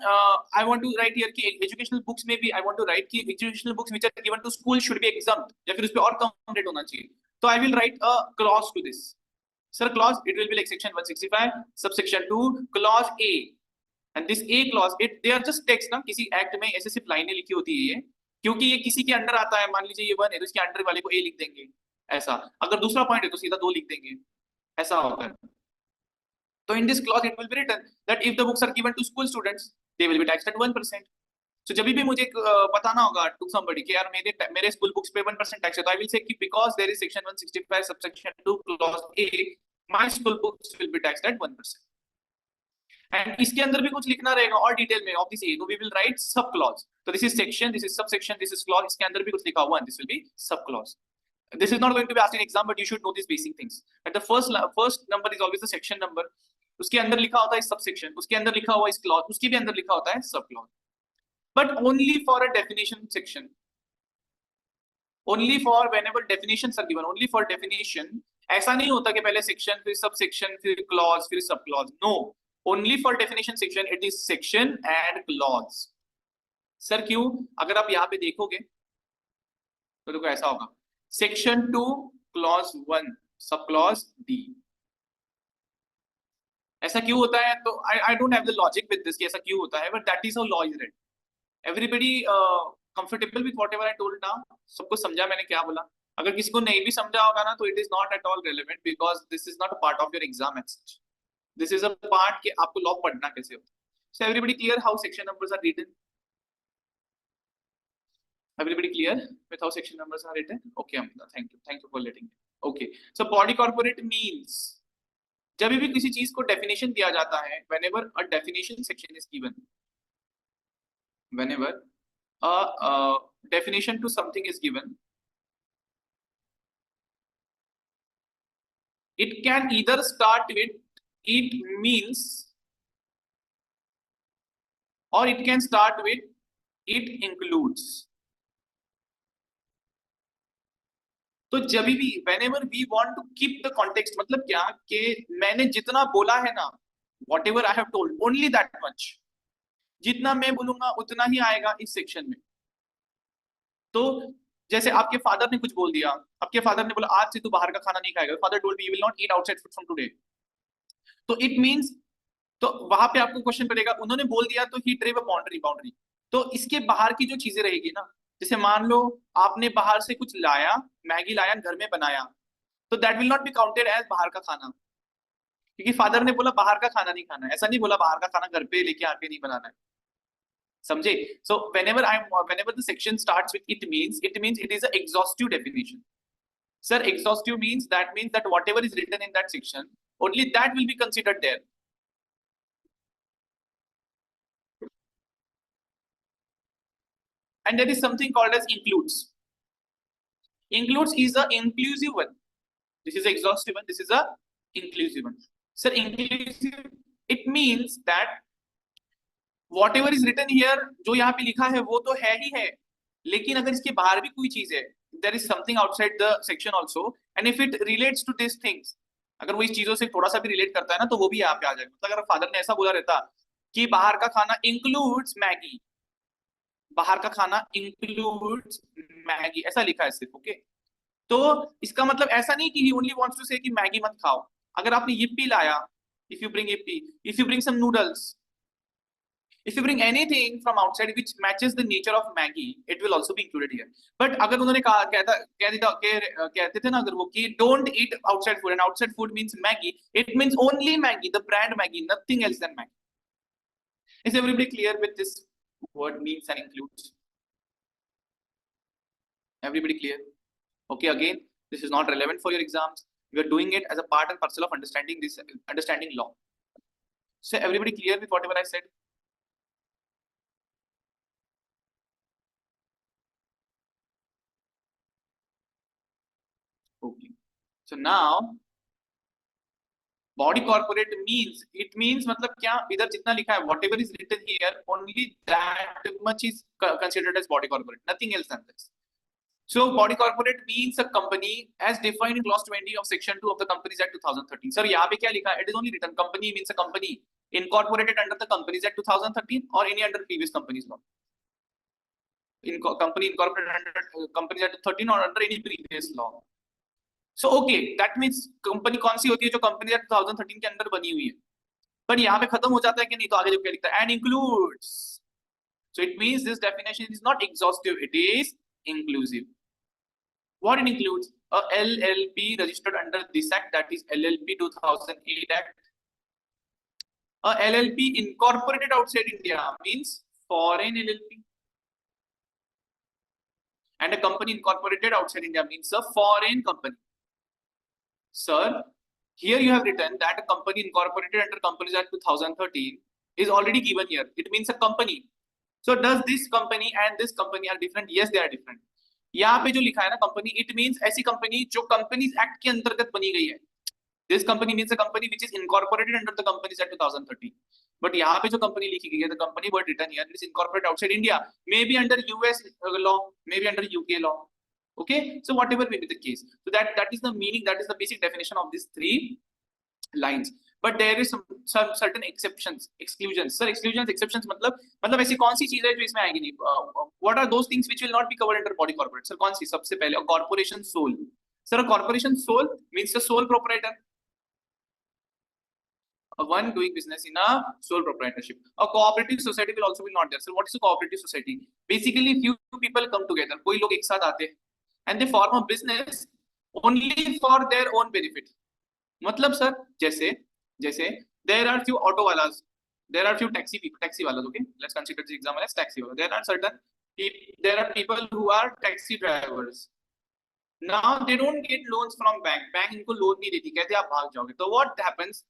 I want to write here कि educational books में भी I want to write कि educational books which are given to school should be exempt, या फिर उस पे और कम rate होना चाहिए। तो I will write a clause to this. Sir, clause, it will be like section 165 subsection 2 clause A, and this A clause, it they are just text ना, किसी एक्ट में ऐसे सिर्फ लाइनें लिखी होती है ये, क्योंकि ये किसी के अंडर आता है, मान लीजिए ये 1 है तो इसके अंडर वाले को A लिख देंगे, ऐसा। अगर दूसरा पॉइंट है तो सीधा 2 लिख देंगे, ऐसा होता है। So in this clause it will be written that if the books are given to school students, they will be taxed at 1%. So जब भी मुझे बताना होगा to somebody कि यार मेरे स्कूल बुक्स पे 1% टैक्स है, तो I will say कि because there is section 165 subsection 2 clause A, my school books will be taxed at 1%. And इसके अंदर भी कुछ लिखना रहेगा और डिटेल में ऑफ दिस A, तो we will write sub clause. So this is section, this is subsection, this is clause, इसके अंदर भी कुछ लिखा हुआ है, this will be sub clause. This is not going to be asked in exam, but you should know these basic things. That the first number is always the section number. उसके अंदर लिखा होता है सब सेक्शन, उसके अंदर लिखा हुआ इस क्लॉज, उसके भी अंदर लिखा होता है sub clause, but only for a definition section, only for whenever definitions are given, only for definition. ऐसा नहीं होता कि पहले सेक्शन फिर सब सेक्शन फिर क्लॉज फिर sub clause, no, only for definition section it is section and clause. Sir क्यों? अगर आप यहाँ पे देखोगे तो देखो ऐसा होगा, section 2 clause 1 sub clause D, ऐसा क्यों होता है? तो I don't have the logic with this कि ऐसा क्यों होता है, but that is how law is written. Everybody comfortable with whatever I told now? सबको समझा मैंने क्या बोला? अगर किसी को नहीं भी समझा होगा ना, तो it is not at all relevant, because this is not a part of your exam as such, this is a part कि आपको लॉ पढ़ना कैसे होता है। So everybody clear how section numbers are written? Everybody clear with how section numbers are written? Okay, Amita, thank you for letting me. Okay, so body corporate means जब भी किसी चीज को डेफिनेशन दिया जाता है, whenever a definition section is given, whenever a definition to something is given, it can either start with it means or it can start with it includes. तो जब भी whenever we want to keep the context, मतलब क्या कि मैंने जितना बोला है ना, whatever I have told, only that much, जितना मैं बोलूंगा उतना ही आएगा इस सेक्शन में। तो जैसे आपके फादर ने कुछ बोल दिया, आपके फादर ने बोला आज से तू बाहर का खाना नहीं खाएगा, father told you will not eat outside food from today, तो इट मींस, तो वहां पे आपको क्वेश्चन पड़ेगा, उन्होंने बोल दिया तो ही ड्रेव अ बाउंड्री, तो इसके बाहर की जो चीजें रहेगी ना, जैसे मान लो आपने बाहर से कुछ लाया, मैगी लाया, घर में बनाया, तो that will not be counted as बाहर का खाना, क्योंकि फादर ने बोला बाहर का खाना नहीं खाना है, ऐसा नहीं बोला बाहर का खाना घर पे लेके आके नहीं बनाना है, समझे? सो whenever the section starts with it means it is an exhaustive definition. Sir, exhaustive means that whatever is written in that section, only that will be considered there. And there is something called as includes. Includes is a inclusive one. This is exhaustive one, this is a inclusive one. Sir, inclusive, it means that whatever is written here, जो यहाँ पे लिखा है वो तो है ही है, लेकिन अगर इसके बाहर भी कोई चीज है, there is something outside the section also, and if it relates to these things, अगर वो इस चीजों से थोड़ा सा भी रिलेट करता है ना, तो वो भी यहाँ पे आ जाएगा। मतलब अगर फादर ने ऐसा बोला रहता कि बाहर का खाना इंक्लूड्स मैगी, बाहर का खाना इंक्लूड्स मैगी, ऐसा लिखा है सिर्फ, ओके, तो इसका मतलब ऐसा नहीं कि he only wants to say कि मैगी मत खाओ। अगर आपने yippee लाया, if you bring yippee, if you bring some noodles, If you bring anything from outside which matches the nature of Maggie, it will also be included here. But अगर उन्होंने कहते थे ना अगर वो कि don't eat outside food and outside food means Maggie, it means only Maggie, the brand Maggie, nothing else than Maggie. Is everybody clear with this word means and includes? Everybody clear? Okay, again, this is not relevant for your exams. You are doing it as a part and parcel of understanding law. So everybody clear with whatever I said? Okay. So now body corporate means, it means मतलब क्या इधर जितना लिखा है whatever is written here, only that much is considered as body corporate, nothing else than this. So body corporate means a company as defined in clause 20 of section 2 of the Companies Act 2013. Sir यहाँ पे क्या लिखा है? It is only written company means a company incorporated under the Companies Act 2013 or any under previous companies law. Company incorporated under Companies Act 13 or under any previous law. So okay, that means company कौन सी होती है जो company 2013 के अंदर बनी हुई है. पर यहाँ पे खत्म हो जाता है कि नहीं? तो आगे जो क्या लिखता है? And includes. So it means this definition is not exhaustive, it is inclusive. What it includes? A LLP registered under this act, that is LLP 2008 Act. A LLP incorporated outside India means foreign LLP. And a company incorporated outside India means a foreign company. Sir, here you have written that a company incorporated under Companies Act 2013 is already given here. It means a company. So does this company and this company are different? Yes, they are different. यहाँ पे जो लिखा है ना company, it means ऐसी company जो companies act के अंतर्गत बनी गई है. This company means a company which is incorporated under the Companies Act 2013. But यहाँ पे जो कंपनी लिखी गई है, the company word written here is incorporated outside India, maybe under US law, maybe under UK law. Okay, so whatever may be the case, so that is the meaning, that is the basic definition of these three lines. But there is some certain exceptions, exclusions. Sir, exclusions, exceptions मतलब ऐसी कौन सी चीज है जो इसमें आएगी नहीं? What are those things which will not be covered under body corporate? Sir, कौन सी? सबसे पहले corporation sole. Sir, a corporation sole means the sole proprietor. One doing business in a sole proprietorship. A cooperative society will also be not there. So what is a cooperative society? Basically, few people come together. कोई लोग एक साथ आते हैं and they form a business only for their own benefit. मतलब sir जैसे there are few auto walas, there are few taxi walas. Okay, let's consider this example as taxi wala. There are people who are taxi drivers. Now they don't get loans from bank इनको loan नहीं देती, कहते आप भाग जाओगे. So what happens?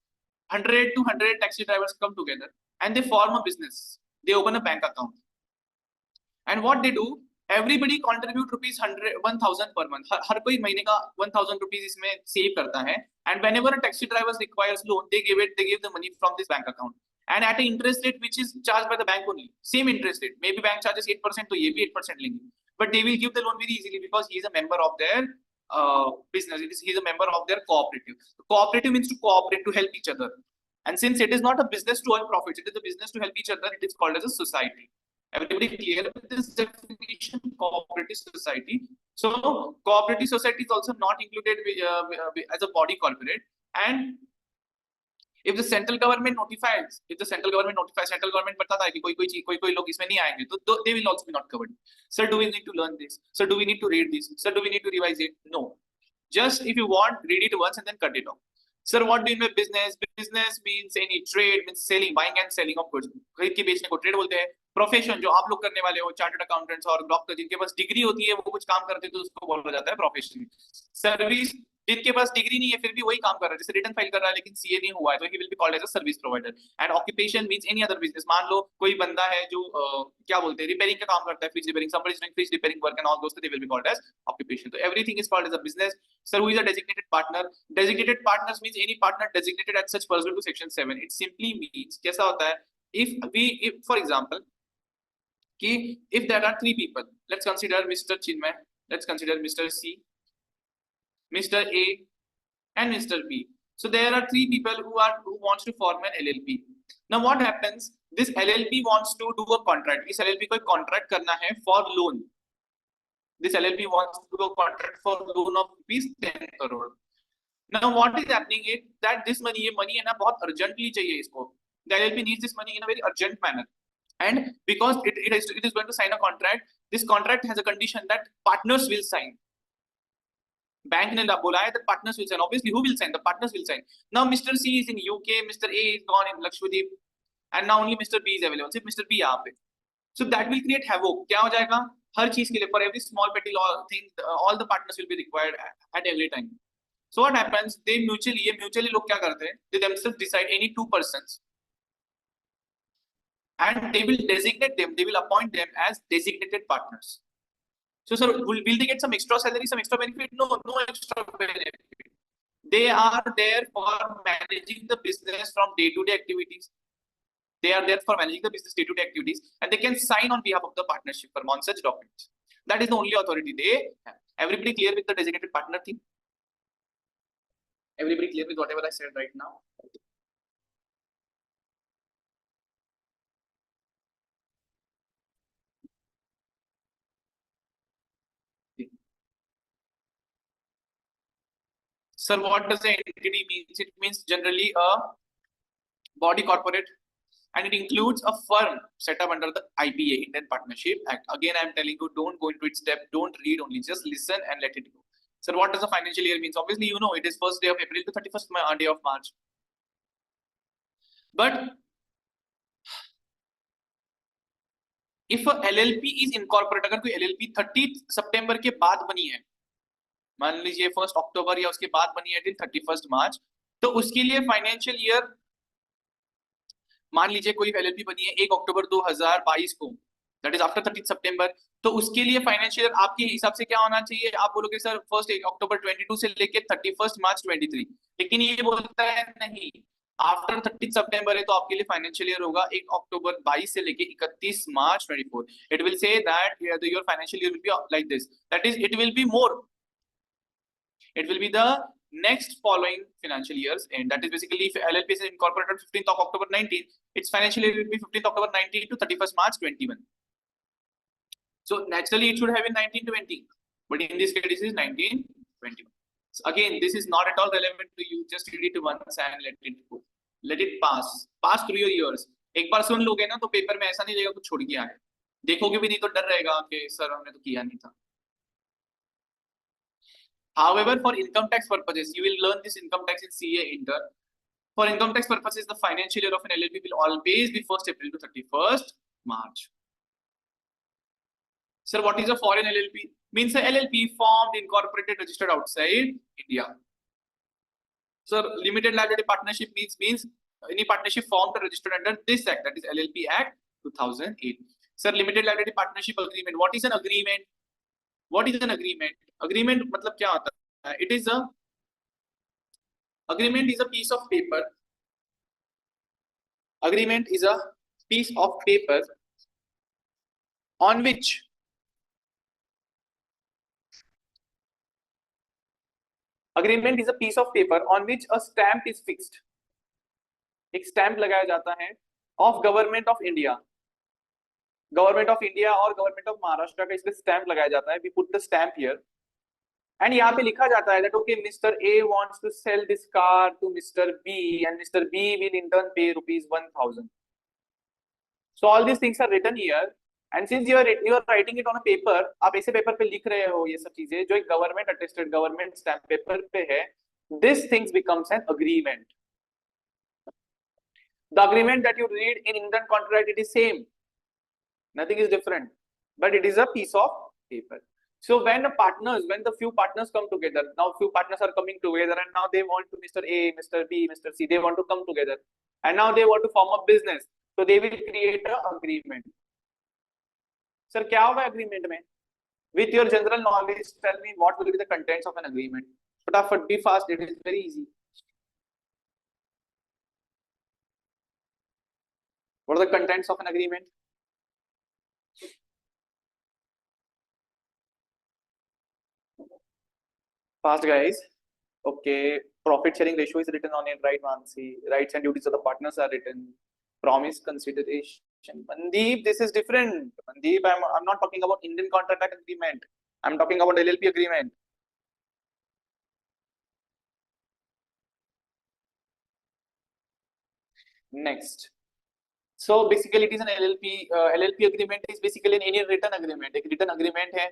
100 to 100 taxi drivers come together and they form a business. They open a bank account. And what they do? Everybody contribute rupees 1,000 per month. हर कोई महीने का 1,000 rupees इसमें save करता है. And whenever a taxi driver requires loan, they give the money from this bank account. And at an interest rate which is charged by the bank only. Same interest rate. Maybe bank charges 8%, तो ये भी 8% लेंगे. But they will give the loan very easily because he is a member of their business. He is a member of their cooperative. Cooperative means to cooperate, to help each other. And since it is not a business to earn profits, it is a business to help each other, it is called as a society. Everybody clear with this definition? Cooperative society. So cooperative society is also not included as a body corporate. And if the central government notifies, central government बताता है कि कोई लोग इसमें नहीं आएंगे, तो they will also be not covered. Sir, do we need to learn this? Sir, do we need to read this? Sir, do we need to revise it? No. Just if you want, read it once and then cut it off. Sir, what do you mean by business? Business means any trade, means selling, buying and selling of goods. खरीद के बेचने को trade बोलते हैं. Profession जो आप लोग करने वाले हो, चार्टर्ड अकाउंटेंट्स और डॉक्टर जिनके पास डिग्री होती है वो कुछ काम करते हैं तो उसको बोला जाता है प्रोफेशन. सर्विस जिनके पास डिग्री नहीं है फिर भी वही काम कर रहा है, जैसे रिटर्न फाइल कर रहा है लेकिन सीए नहीं हुआ है, तो he will be called as a service provider. And occupation means any other business. मान लो कोई बंदा है जो क्या बोलते हैं रिपेयरिंग का काम करता है, fridge repairing, somebody is doing fridge repairing work and all those, they will be called as occupation. So everything is called as a business. Sir, who is a designated partner? Designated partners means any partner designated as such pursuant to section 7. It simply means कैसा होता है, if for example if there are three people, let's consider Mr. Chinmay, let's consider Mr. C, Mr. A and Mr. B. So there are three people who wants to form an LLP. Now what happens? This LLP wants to do a contract. इस LLP को contract करना है for loan. This LLP wants to do a contract for loan of rupees 10 crore. Now what is happening is that this money, ये money है ना बहुत urgently चाहिए इसको. The LLP needs this money in a very urgent manner. And because it is going to sign a contract, this contract has a condition that partners will sign. Bank ने बोला है that partners will sign. Obviously, who will sign? The partners will sign. Now, Mr. C is in UK, Mr. A is gone in Lakshadweep, and now only Mr. B is available. सिर्फ Mr. B यहाँ पे. So that will create havoc. क्या हो जाएगा? हर चीज के लिए, for every small petty thing, all the partners will be required at every time. So what happens? They mutually लोग क्या करते हैं? They themselves decide any two persons, and they will designate them. They will appoint them as designated partners. So, sir, will they get some extra salary, some extra benefit? No, no extra benefit. They are there for managing the business from day-to-day activities. They are there for managing the business day-to-day activities, and they can sign on behalf of the partnership firm on such documents. That is the only authority they have. Everybody clear with the designated partner thing? Everybody clear with whatever I said right now? Sir, what does the entity mean? It means generally a body corporate, and it includes a firm set up under the IPA, Indian Partnership Act. Again, I'm telling you, don't go into its depth, don't read only, just listen and let it go. Sir, what does the financial year means? Obviously, you know, it is 1st day of April to 31st day of March. But if a LLP is incorporated, अगर कोई LLP 30th September के बाद बनी है, मान लीजिए 1st October या उसके बाद बनी है till 31st March, तो उसके लिए फाइनेंशियल ईयर, मान लीजिए कोई LLP बनी है 1 अक्टूबर 2022 को, दैट इज आफ्टर 30 सितंबर, तो उसके लिए फाइनेंशियल आपके हिसाब से क्या होना चाहिए? आप बोलोगे सर 1 अक्टूबर 22 से लेके 31 मार्च 23, लेकिन ये बोलता है नहीं, आफ्टर 30 सितंबर है तो आपके लिए फाइनेंशियल ईयर होगा 1 अक्टूबर 22 से लेके 31 मार्च 24. It will say that your financial year will be like this, that is it will be more, it will be the next following financial years, and that is basically if LLP is incorporated 15th of October 19, its financial year will be 15th October 19 to 31st March 21. So naturally it should have been 1920, but in this case it is 1921. So again, this is not at all relevant to you. Just read it once and let it go, let it pass through your ears. एक बार सुन लोगे ना तो paper में ऐसा नहीं रहेगा कुछ छोड़ के आए, देखोगे भी नहीं तो डर रहेगा कि सर हमने तो किया नहीं था. However, for income tax purposes, you will learn this income tax in CA Inter. For income tax purposes, the financial year of an LLP will always be 1st April to 31st March. Sir, what is a foreign LLP? Means a LLP formed, incorporated, registered outside India. Sir, limited liability partnership means any partnership formed or registered under this act, that is LLP Act 2008. Sir, limited liability partnership agreement. What is an agreement? What is an agreement? Agreement मतलब क्या होता है? It is a agreement is a piece of paper. Agreement is a piece of paper on which agreement is a piece of paper on which a stamp is fixed. एक stamp लगाया जाता है of Government of India. Government of India और government of Maharashtra का इसमें stamp लगाया जाता है. We put the stamp here एंड यहाँ पे लिखा जाता है that okay, Mr. A wants to sell this car to Mr. B and Mr. B will in turn pay ₹1,000. So all these things are written here, and since you are writing it on a paper, आप ऐसे paper पे लिख रहे हो ये सब चीजें जो एक government attested government stamp paper पे है, this things becomes an agreement. The agreement that you read in Indian contract, it is same. Nothing is different, but it is a piece of paper. So when the few partners come together, now few partners are coming together, and now they want to Mr. A, Mr. B, Mr. C, they want to come together, and now they want to form a business. So they will create an agreement. Sir, क्या होगा agreement में? With your general knowledge, tell me what will be the contents of an agreement. But be fast, it is very easy. What are the contents of an agreement? Fast, guys. Okay, profit sharing ratio is written on it, right, Mansi? Rights and duties of the partners are written. Promise consideration. Mandeep, this is different. Mandeep, I'm not talking about Indian contract agreement. I'm talking about LLP agreement. Next. So basically, it is an LLP. LLP agreement is basically any written agreement. एक written agreement है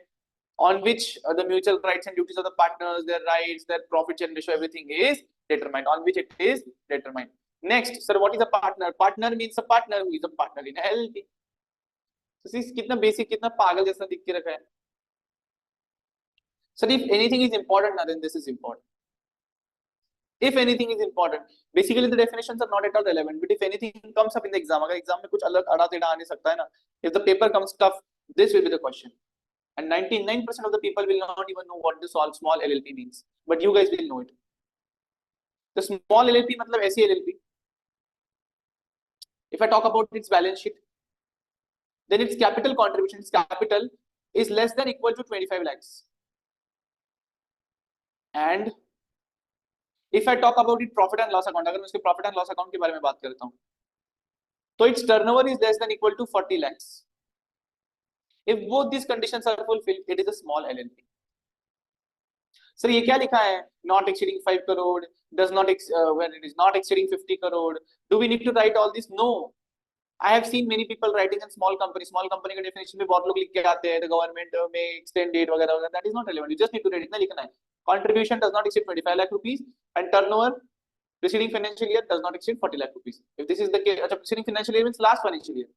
on which the mutual rights and duties of the partners, their rights, their profit sharing ratio, everything is determined. On which it is determined. Next, sir, what is a partner? Partner means a partner who is a partner in LLP. So see कितना basic, कितना पागल जैसा दिख के रखा है. Sir, if anything is important, then this is important. If anything is important, basically the definitions are not at all relevant. But if anything comes up in the exam, अगर exam में कुछ अलग अड़ा टेढ़ा आने सकता है ना, if the paper comes tough, this will be the question. And 99% of the people will not even know what the small LLP means. But you guys will know it. The small LLP मतलब ऐसी LLP. If I talk about its balance sheet, then its capital contribution, its capital is less than equal to 25 lakhs. And if I talk about it profit and loss account, अगर मैं उसके profit and loss account के बारे में बात करता हूँ, तो its turnover is less than equal to 40 lakhs. If both these conditions are fulfilled, it is a small LLP. Sir, ये क्या लिखा है? Not exceeding 5 crore, does not when it is not exceeding 50 crore. Do we need to write all this? No. I have seen many people writing in small company. Small company का definition में बहुत लोग लिख के आते हैं. The government may extend date वगैरह वगैरह. That is not relevant. You just need to read. इतना लिखना है. Contribution does not exceed 25 lakh rupees and turnover preceding financial year does not exceed 40 lakh rupees. If this is the case, preceding financial year means last financial year.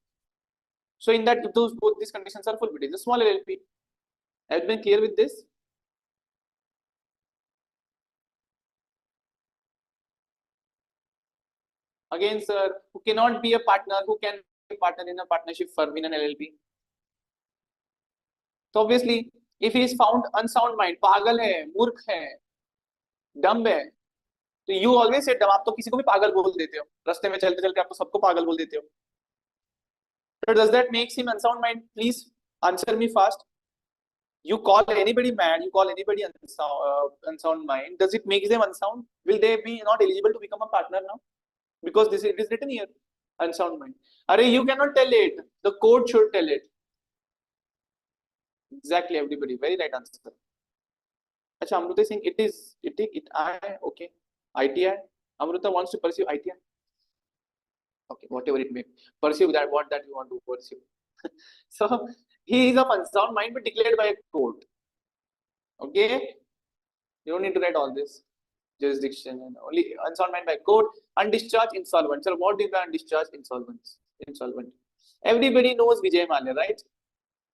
So in that, if both these conditions are fulfilled, it is a small LLP. Have you been clear with this? Again, sir, who cannot be a partner? Who can be a partner in a partnership firm in an LLP? So obviously, if he is found unsound mind, पागल है, मूर्ख है, dumb है, तो you always say dumb. आप तो किसी को भी पागल बोल देते हो. रास्ते में चलते चलते आप तो सबको पागल बोल देते हो. So does that make him unsound mind? Please answer me fast. You call anybody mad, you call anybody unsound mind. Does it make them unsound? Will they be not eligible to become a partner now? Because it is written here, unsound mind. Arey, you cannot tell it. The code should tell it. Exactly, everybody. Very right answer. Acha, Amruta is saying okay. ITI. Amruta wants to pursue ITI. Okay, whatever it may pursue that, what that you want to pursue. So he is of unsound mind but declared by a court. Okay, you don't need to write all this jurisdiction and only unsound mind by court. Undischarged insolvent. So what do you mean undischarged insolvent? Everybody knows Vijay Mallya, right?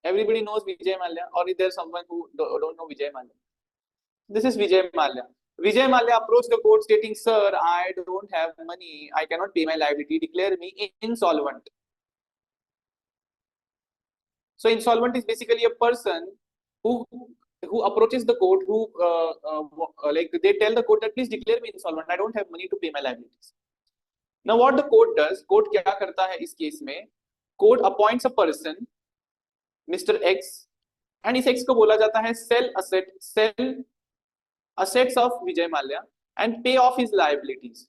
Everybody knows Vijay Mallya, or is there someone who don't know Vijay Mallya? This is Vijay Mallya. Vijay Mallya approached the court stating, "Sir, I don't have money. I cannot pay my liability. Declare me insolvent." So insolvent is basically a person who approaches the court, who like they tell the court that please declare me insolvent. I don't have money to pay my liabilities. Now what the court does? Court क्या करता है इस case में? Court appoints a person, Mr. X, and इस X को बोला जाता है sell assets of Vijay Mallya and pay off his liabilities.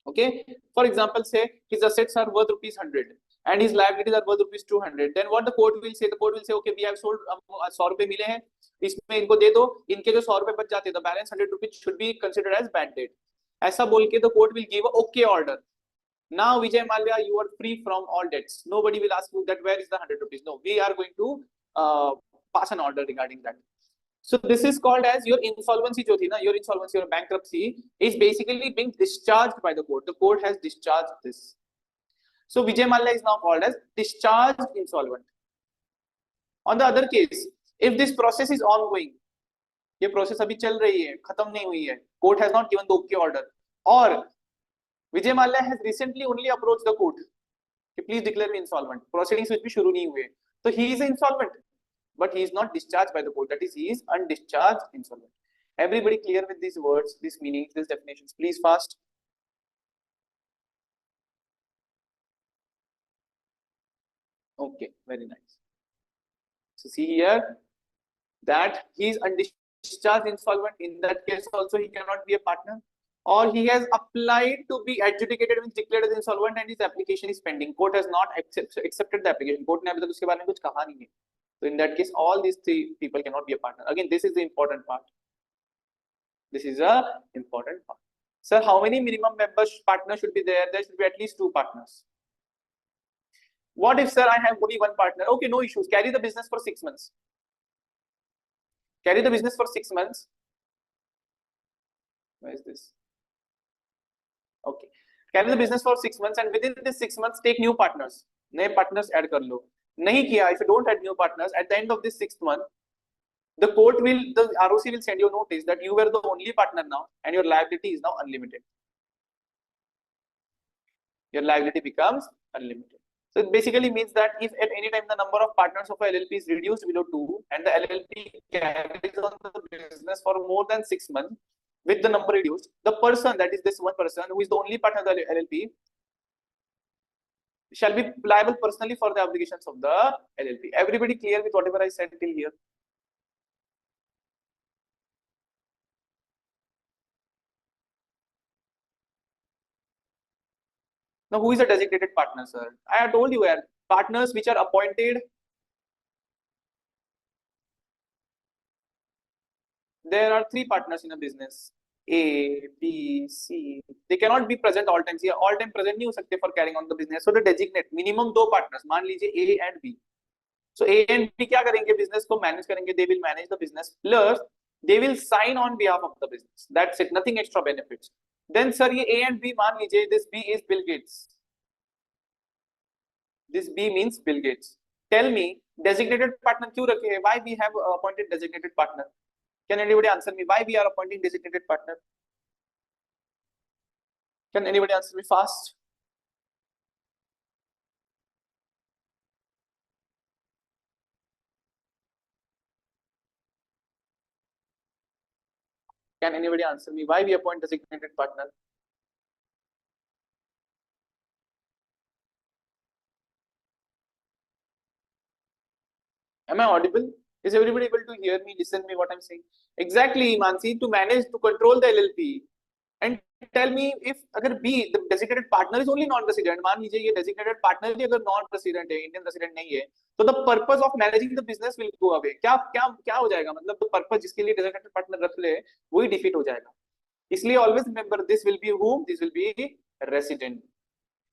Okay, for example, say his assets are worth ₹100 and his liabilities are worth ₹200. Then what the court will say? The court will say, okay, we have sold 100 रुपए मिले हैं, इसमें इनको दे दो, इनके जो 100 रुपए बच जाते हैं, the balance 100 rupees should be considered as bad debt. ऐसा बोल के the court will give a okay order. Now Vijay Mallya, you are free from all debts. Nobody will ask you that where is the 100 rupees. No, we are going to pass an order regarding that. So this is called as your insolvency जो थी ना, your insolvency or bankruptcy is basically being discharged by the court. The court has discharged this. So Vijay Mallya is now called as discharged insolvent. On the other case, if this process is ongoing, ये process अभी चल रही है, खत्म नहीं हुई है, court has not given the okay order, or Vijay Mallya has recently only approached the court, please declare me insolvent. Proceedings which भी शुरू नहीं हुए, so he is insolvent, but he is not discharged by the court. That is, he is undischarged insolvent. Everybody clear with these words, these meanings, these definitions? Please fast. Okay, very nice. So see here that he is undischarged insolvent. In that case also he cannot be a partner, or he has applied to be adjudicated, means declared as insolvent, and his application is pending. Court has not accepted the application. Court ने अभी तक उसके बारे में कुछ कहा नहीं है. So in that case, all these three people cannot be a partner. Again, this is the important part. This is a important part. Sir, how many minimum members partners should be there? There should be at least 2 partners. What if, sir, I have only 1 partner? Okay, no issues. Carry the business for 6 months. Carry the business for 6 months. Where is this? Okay. Carry the business for 6 months, and within this 6 months, take new partners. नए partners add कर लो. नहीं किया, if you don't add new partners, at the end of this 6th month, the ROC will send you a notice that you were the only partner now, and your liability is now unlimited. Your liability becomes unlimited. So it basically means that if at any time the number of partners of a LLP is reduced below 2 and the LLP carries on the business for more than 6 months with the number reduced, the person, that is this one person who is the only partner of the LLP, shall be liable personally for the obligations of the LLP. Everybody clear with whatever I said till here? Now, who is a designated partner, sir? I have told you where partners which are appointed. There are 3 partners in a business. A, B, C. They cannot be present all times. All time present नहीं हो सकते for carrying on the business. So they designate minimum 2 partners. मान लीजिए A and B. So A and B क्या करेंगे? Business को manage करेंगे. They will manage the business. Plus they will sign on behalf of the business. That's it. Nothing extra benefits. Then sir ये A and B मान लीजिए this B is Bill Gates. This B means Bill Gates. Tell me designated partner क्यों रखे हैं? Why we have appointed designated partner? Can anybody answer me why we are appointing designated partner? Can anybody answer me fast? Can anybody answer me why we appoint designated partner? Am I audible? Is everybody able to hear me, listen me what I'm saying? Exactly, Mansi, to manage, to control the LLP. And tell me if अगर B, the designated partner is only non-resident, मान लीजिए ये designated partner भी अगर non-resident है, Indian resident नहीं है, तो the purpose of managing the business will go away. क्या क्या क्या हो जाएगा? मतलब तो purpose जिसके लिए designated partner रख ले, वही defeat हो जाएगा. इसलिए always remember this will be whom? This will be resident.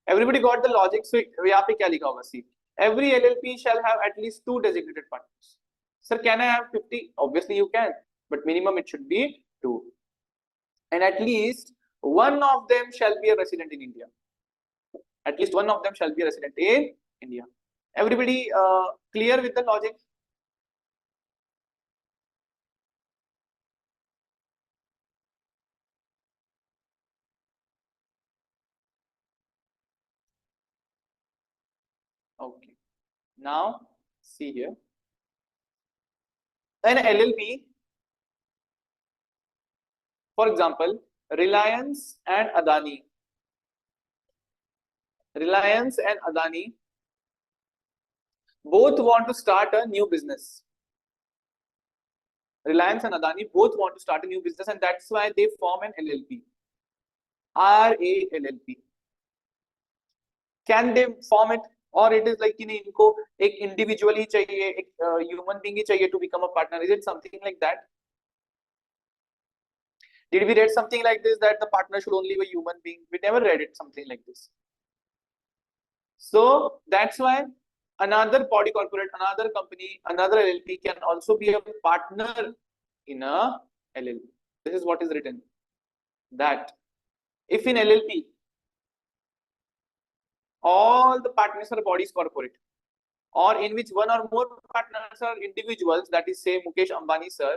Everybody got the logic? So यहाँ पे क्या लिखा होगा? See, every LLP shall have at least 2 designated partners. Sir, can I have 50? Obviously you can, but minimum it should be 2. And at least one of them shall be a resident in India. At least one of them shall be a resident in India. Everybody clear with the logic? Okay. Now see here. An LLP, for example, Reliance and Adani. Reliance and Adani both want to start a new business. Reliance and Adani both want to start a new business, and that's why they form an LLP. RALLP. Can they form it? Or it is like इनको एक individual ही चाहिए, एक human being ही चाहिए to become a partner? Is it something like that? Did we read something like this that the partner should only be a human being? We never read it something like this. So that's why another body corporate, another company, another LLP can also be a partner in a LLP. This is what is written. That if in LLP all the partners are bodies corporate, or in which one or more partners are individuals, that is say Mukesh Ambani sir,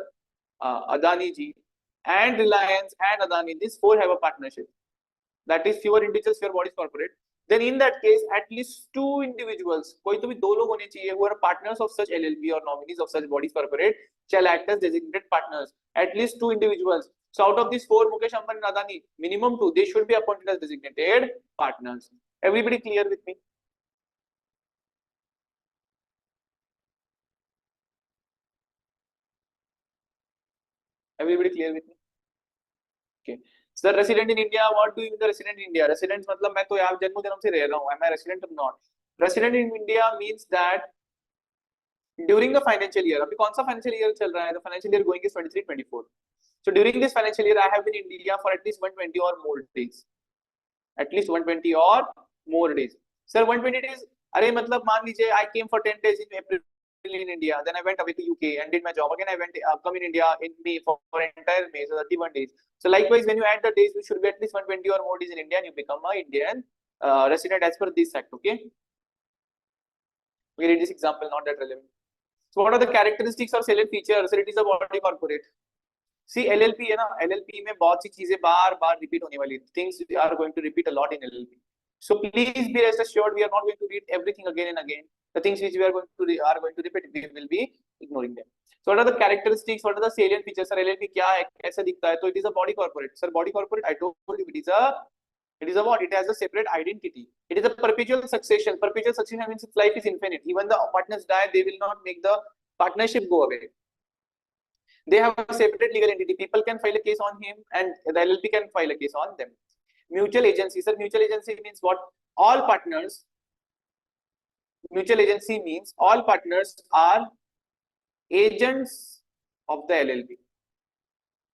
Adani ji, and Reliance and Adani, these 4 have a partnership. That is fewer individuals, fewer bodies corporate. Then in that case, at least 2 individuals, कोई तो भी 2 लोग होने चाहिए, who are partners of such LLP or nominees of such bodies corporate, shall act as designated partners. At least 2 individuals. So out of these 4, Mukesh Ambani and Adani, minimum 2, they should be appointed as designated partners. Everybody clear with me? Everybody clear with me? Okay. Sir, resident in India, what do you mean the resident in India? Residents मतलब मैं तो यहाँ जन्म जन्म से रह रहा हूँ. Am I resident or not? Resident in India means that during the financial year, अभी कौन सा financial year चल रहा है? The financial year going is 23-24. So during this financial year, I have been in India for at least 120 or more days. At least 120 or more days. Sir, 120 days. अरे मतलब मान लीजिए I came for 10 days in April in India, then I went away to UK and did my job. Again, I went come in India in May for entire May, so 31 days. So likewise, when you add the days, you should be at least 120 or more days in India, and you become a Indian resident as per this act. Okay. We read this example, not that relevant. So what are the characteristics or salient features? Sir, it is a body corporate. See LLP है ना, LLP में बहुत सी चीजें बार बार repeat होने वाली, things are going to repeat a lot in LLP. So please be rest assured, we are not going to read everything again and again. The things which we are going to repeat, we will be ignoring them. So what are the characteristics? What are the salient features? Sir, LLP क्या है, कैसा दिखता है? तो it is a body corporate. Sir, body corporate, I told you, it is a what? It has a separate identity. It is a perpetual succession. Perpetual succession means its life is infinite. Even the partners die, they will not make the partnership go away. They have a separate legal entity. People can file a case on him, and the LLP can file a case on them. Mutual agency. Sir, mutual agency means what? All partners. Mutual agency means all partners are agents of the LLP.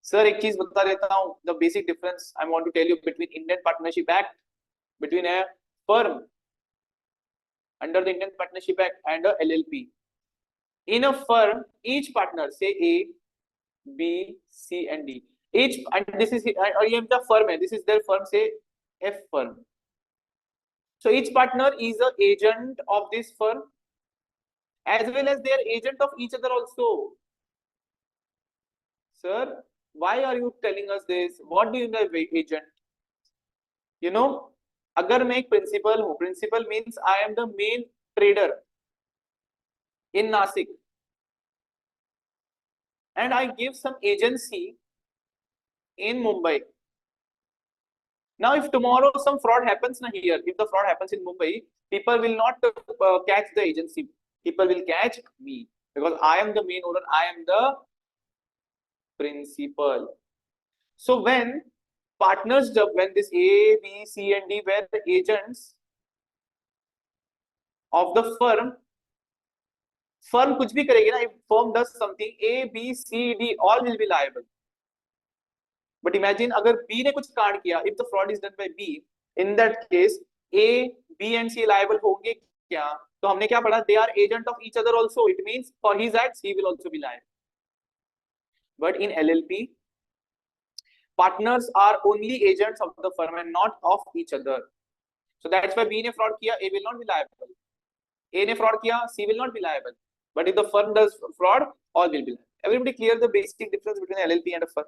Sir, एक चीज बता देता हूँ. The basic difference I want to tell you between Indian Partnership Act, between a firm under the Indian Partnership Act and a LLP. In a firm, each partner, say A, B, C, and D. Each, and this is the firm. This is their firm. Say F firm. So each partner is an agent of this firm, as well as they are agent of each other also. Sir, why are you telling us this? What do you mean by agent? You know, अगर मैं एक principal हूँ, principal means I am the main trader in Nasik, and I give some agency in Mumbai. Now, if tomorrow some fraud happens here, if the fraud happens in Mumbai, people will not catch the agency. People will catch me because I am the main owner. I am the principal. So when partners, when this A, B, C, and D were the agents of the firm, firm कुछ भी करेगी ना, if firm does something, A, B, C, D, all will be liable. But imagine अगर B ने कुछ कांड किया, if the fraud is done by B, in that case A, B and C liable होंगे क्या? तो हमने क्या पढ़ा? They are agent of each other also. It means for his acts he will also be liable. But in LLP, partners are only agents of the firm and not of each other. So that's why B ने fraud किया, A will not be liable. A ने fraud किया, C will not be liable. But if the firm does fraud, all will be liable. Everybody clear the basic difference between LLP and a firm?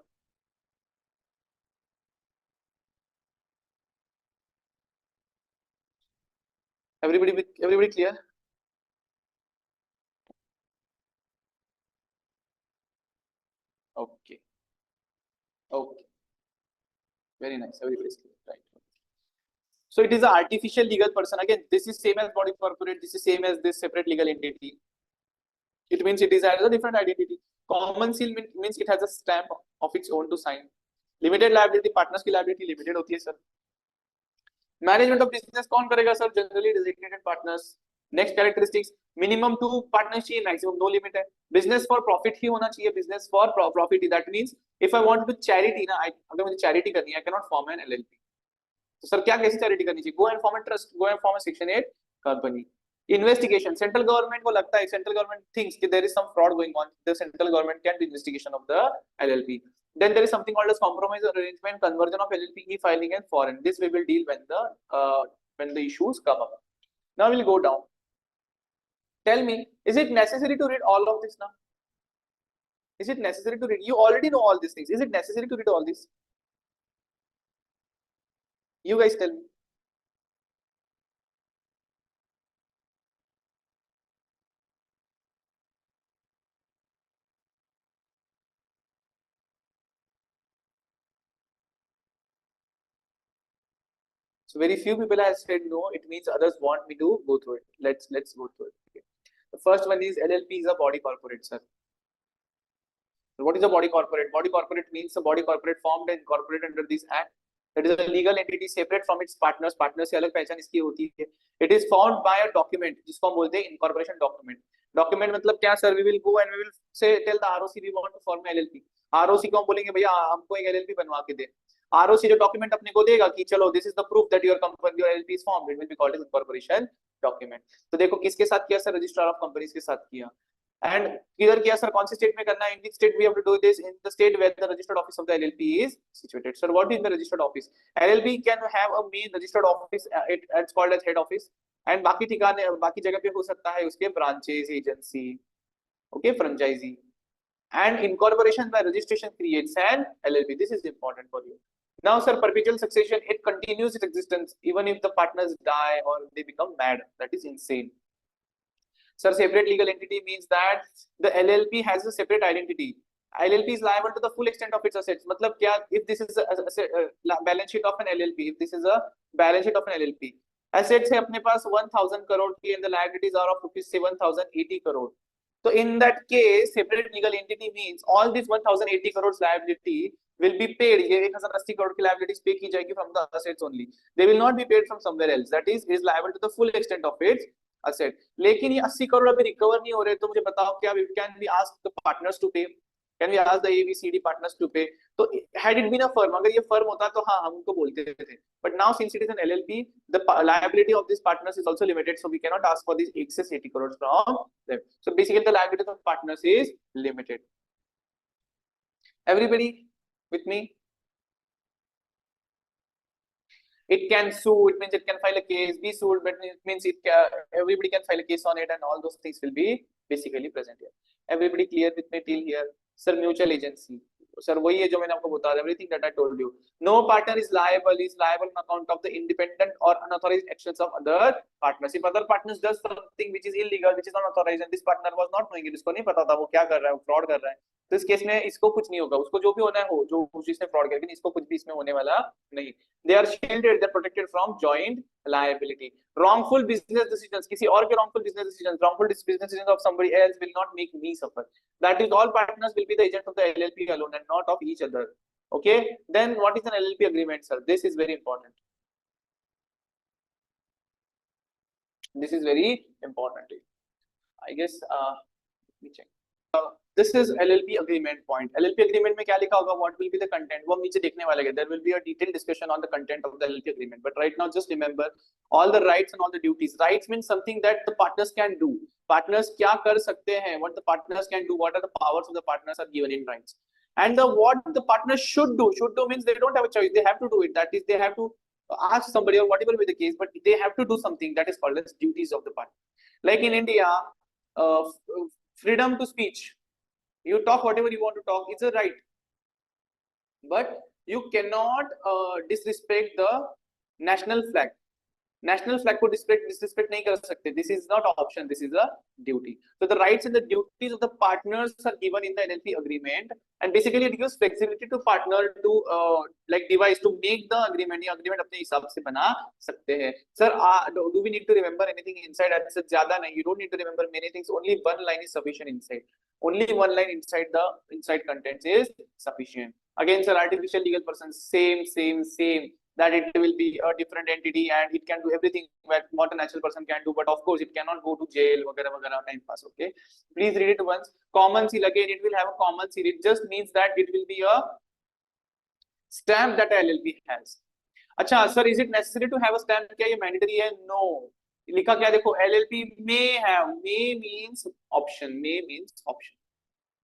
Everybody clear? Okay. Okay. Very nice. Everybody's clear. Right. So it is an artificial legal person. Again, this is same as body corporate. This is same as this separate legal entity. It means it is has a different identity. Common seal means it has a stamp of its own to sign. Limited liability, partners की liability limited होती है sir. Management of business कौन करेगा sir? Generally designated partners. Next characteristics, minimum 2 partners चाहिए, maximum no limit है. Business for profit ही होना चाहिए. Business for profit. That means if I want to do charity ना, अगर मुझे charity करनी है, I cannot form an LLP. तो सर क्या कैसी charity करनी चाहिए? Go and form a trust. Go and form a Section 8 company. Investigation. Central government को लगता है, central government thinks that there is some fraud going on. The central government can do investigation of the LLP. Then there is something called as compromise or arrangement, conversion of LLP e-filing and foreign. This we will deal when the issues come up. Now we'll go down. Tell me, is it necessary to read all of this now? Is it necessary to read? You already know all these things. Is it necessary to read all this? You guys tell me. So very few people have said no. It means others want me to go through it. Let's go through it. Okay. The first one is LLP is a body corporate, sir. So what is a body corporate? Body corporate means a body corporate formed and incorporated under this act. That is a legal entity separate from its partners. Partners से अलग पहचान इसकी होती है. It is formed by a document जिसको हम बोलते हैं incorporation document. Document मतलब क्या sir? We will go and we will say tell the ROC we want to form a LLP. ROC को हम बोलेंगे भैया हमको एक एलएलपी बनवा के दे। आरओसी जो डॉक्यूमेंट अपने को देगा कि चलो this is the proof that your company your LLP is formed, it will be called as incorporation document. तो देखो किसके साथ किया सर, रजिस्ट्रार ऑफ कंपनीज के साथ किया। एंड किधर किया सर, कौन से स्टेट में करना है, in which state we have to do this, in the state where the registered office of the LLP is situated. Sir what is the registered office, LLP can have a main registered office, it's called as head office, and बाकी ठिकाने बाकी जगह पे हो सकता है उसके branches, agency, okay, franchisee. And incorporation by registration creates an LLP. This is important for you. Now, sir, perpetual succession, it continues its existence even if the partners die or they become mad. That is insane. Sir, separate legal entity means that the LLP has a separate identity. LLP is liable to the full extent of its assets. मतलब क्या, if this is a balance sheet of an LLP, if this is a balance sheet of an LLP, assets है अपने पास 1000 crore की and the liabilities are of rupees 7080 crore. So in that case, separate legal entity means all this 1080 crores liability will be paid. ये 1080 crore की liabilities pay की जाएगी from the assets only. They will not be paid from somewhere else. That is liable to the full extent of its asset. लेकिन ये 80 crore अभी recover नहीं हो रहे, तो मुझे बताओ क्या can we ask the partners to pay? Can we ask the ABCD partners to pay? तो had it been a firm, अगर ये firm होता तो हाँ हम उनको बोलते थे, but now since it is an LLP, the liability of these partners is also limited, so we cannot ask for these excess 80 crores from them. So basically the liability of partners is limited. Everybody with me? It can sue, it means it can file a case, be sued, but it means everybody can file a case on it, and all those things will be basically present here. Everybody clear with me till here? Sir, mutual agency, sir वही है जो मैंने आपको बताया, everything that I told you. No partner is liable on account of the independent और unauthorised actions of other partners. If other partners does something which is illegal, which is unauthorised, and this partner was not knowing it, इसको नहीं पता था वो क्या कर रहा है, वो फ्रॉड कर रहा है, तो इस केस में इसको कुछ नहीं होगा, उसको जो भी होना है हो, जो जिसने फ्रॉड किया, लेकिन इसको कुछ भी इसमें होने वाला नहीं। They are shielded, they are protected from joint liability. wrongful business decisions, किसी और के wrongful business decisions, wrongful business decisions of somebody else will not make me suffer. That is, all partners will be the agent of the LLP alone and not of each other. Okay, then what is an LLP agreement, sir? This is very important. This is very important. I guess let me check. This is LLP agreement point. LLP agreement में क्या लिखा होगा? What will be the content? वो हम नीचे देखने वाले हैं. There will be a detailed discussion on the content of the LLP agreement. But right now, just remember all the rights and all the duties. Rights means something that the partners can do. Partners क्या कर सकते हैं? What the partners can do? What are the powers of the partners are given in rights? And what the partners should do. Should do means they don't have a choice. They have to do it. That is, they have to ask somebody or whatever be the case. But they have to do something that is called as duties of the partner. Like in India, freedom to speech. You talk whatever you want to talk, it's a right, but you cannot disrespect the national flag. National flag को disrespect नहीं कर सकते. This is not option, this is a duty. So the rights and the duties of the partners are given in the LLP agreement, and basically it gives flexibility to partner to like devise to make the agreement. ये agreement अपने हिसाब से बना सकते हैं. Sir, do we need to remember anything inside? ज़्यादा नहीं. You don't need to remember many things. Only one line is sufficient inside. Only one line inside the contents is sufficient. Again, sir, artificial legal persons, same. That it will be a different entity and it can do everything what a natural person can do, but of course it cannot go to jail वगैरह time pass. Okay, please read it once. Common seal, again it will have a common seal. It just means that it will be a stamp that LLP has. अच्छा sir, is it necessary to have a stamp? क्या ये mandatory है? No. लिखा क्या देखो, LLP may have, may means option,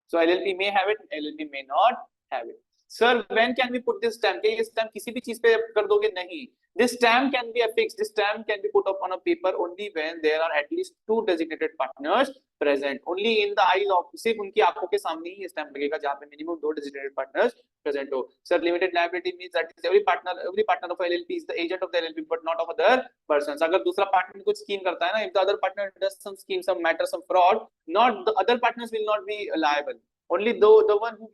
so LLP may have it, LLP may not have it. Sir, when can we put this stamp? क्या ये stamp किसी भी चीज पे कर दोगे? नहीं. This stamp can be affixed. This stamp can be put up on a paper only when there are at least 2 designated partners present. Only in the eyes of, सिर्फ उनकी आंखों के सामने ही ये stamp लगेगा जहाँ पे minimum 2 designated partners present हो. Sir, limited liability means that every partner of LLP is the agent of the LLP but not of other persons. अगर दूसरा partner कुछ scheme करता है ना, if the other partner does some scheme, some matter, some fraud, not the other partners will not be liable. Only the one who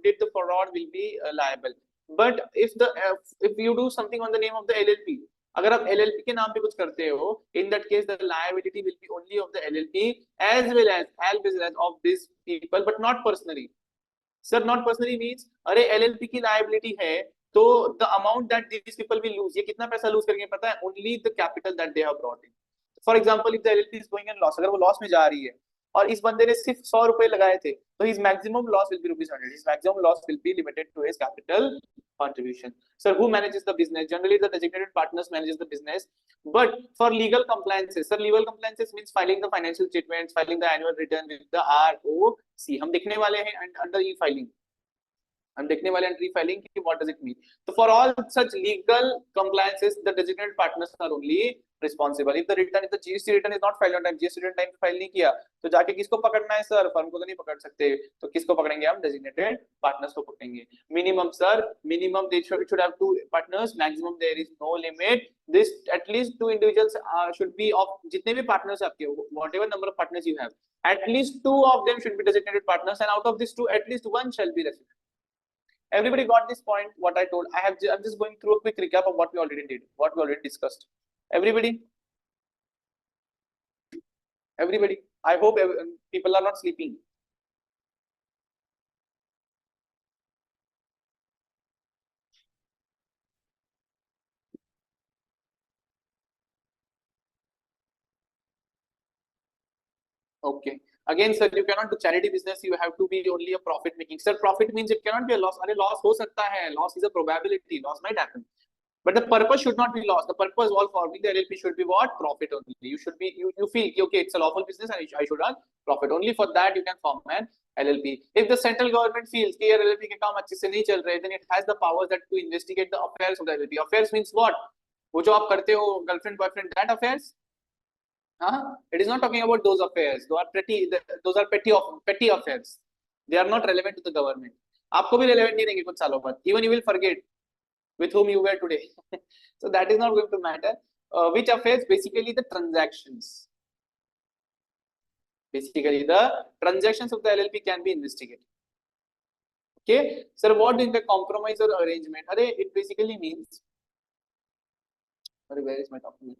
did the fraud will be liable. But if you do something on the name of the LLP, अगर आप LLP के नाम पे कुछ करते हो, in that case the liability will be only of the LLP as well as of these people, but not personally. Sir, not personally means अरे LLP की liability है तो the amount that these people will lose, ये कितना पैसा lose करेंगे पता है? Only the capital that they have brought in. For example, if the LLP is going in loss, अगर वो loss में जा रही है और इस बंदे ने सिर्फ 100 रुपए लगाए थे, तो his maximum loss will be rupees 100. His maximum loss will be limited to his capital contribution. Sir, who manages the business? Generally the designated partners manages the business, but for legal compliances, sir, legal compliances means filing the financial statements, filing the annual return with the ROC. हम देखने वाले हैं under e-filing, हम देखने वाले हैं e-filing कि what does it mean. So for all such legal compliances, the designated partners are only responsible. If the GST return is not filed on time, GST return time पे file नहीं किया, तो जाके किसको पकड़ना है सर? फर्म को तो नहीं पकड़ सकते, तो किसको पकड़ेंगे हम? डेजिग्नेटेड पार्टनर्स को पकड़ेंगे. Minimum sir, minimum they should have 2 partners, maximum there is no limit. This at least 2 individuals should be of, जितने भी partners आपके, whatever number of partners you have, at least 2 of them should be designated partners, and out of these 2 at least 1 shall be resident. Everybody got this point? What I told? I'm just going through a quick recap of what we already did, what we already discussed. Everybody. I hope people are not sleeping. Okay. Again, sir, you cannot do charity business. You have to be only a profit making. Sir, profit means it cannot be a loss. अरे loss हो सकता है. Loss is a probability. Loss might happen. But the purpose should not be lost. The purpose all forming the LLP should be what? Profit only. You should be, you feel okay, it's a lawful business and I should earn profit. Only for that you can form an LLP. If the central government feels कि यार LLP के काम अच्छे से नहीं चल रहे, then it has the powers that to investigate the affairs of the LLP. Affairs means what? वो जो आप करते हो girlfriend boyfriend, that affairs. It is not talking about those affairs. Those are petty affairs. They are not relevant to the government. आपको भी relevant नहीं रहेंगे कुछ सालों बाद. Even you will forget with whom you were today. So that is not going to matter. Which affairs? Basically the transactions. Basically the transactions of the LLP can be investigated. Okay. Sir, what is the compromise or arrangement? It basically means, where is my document?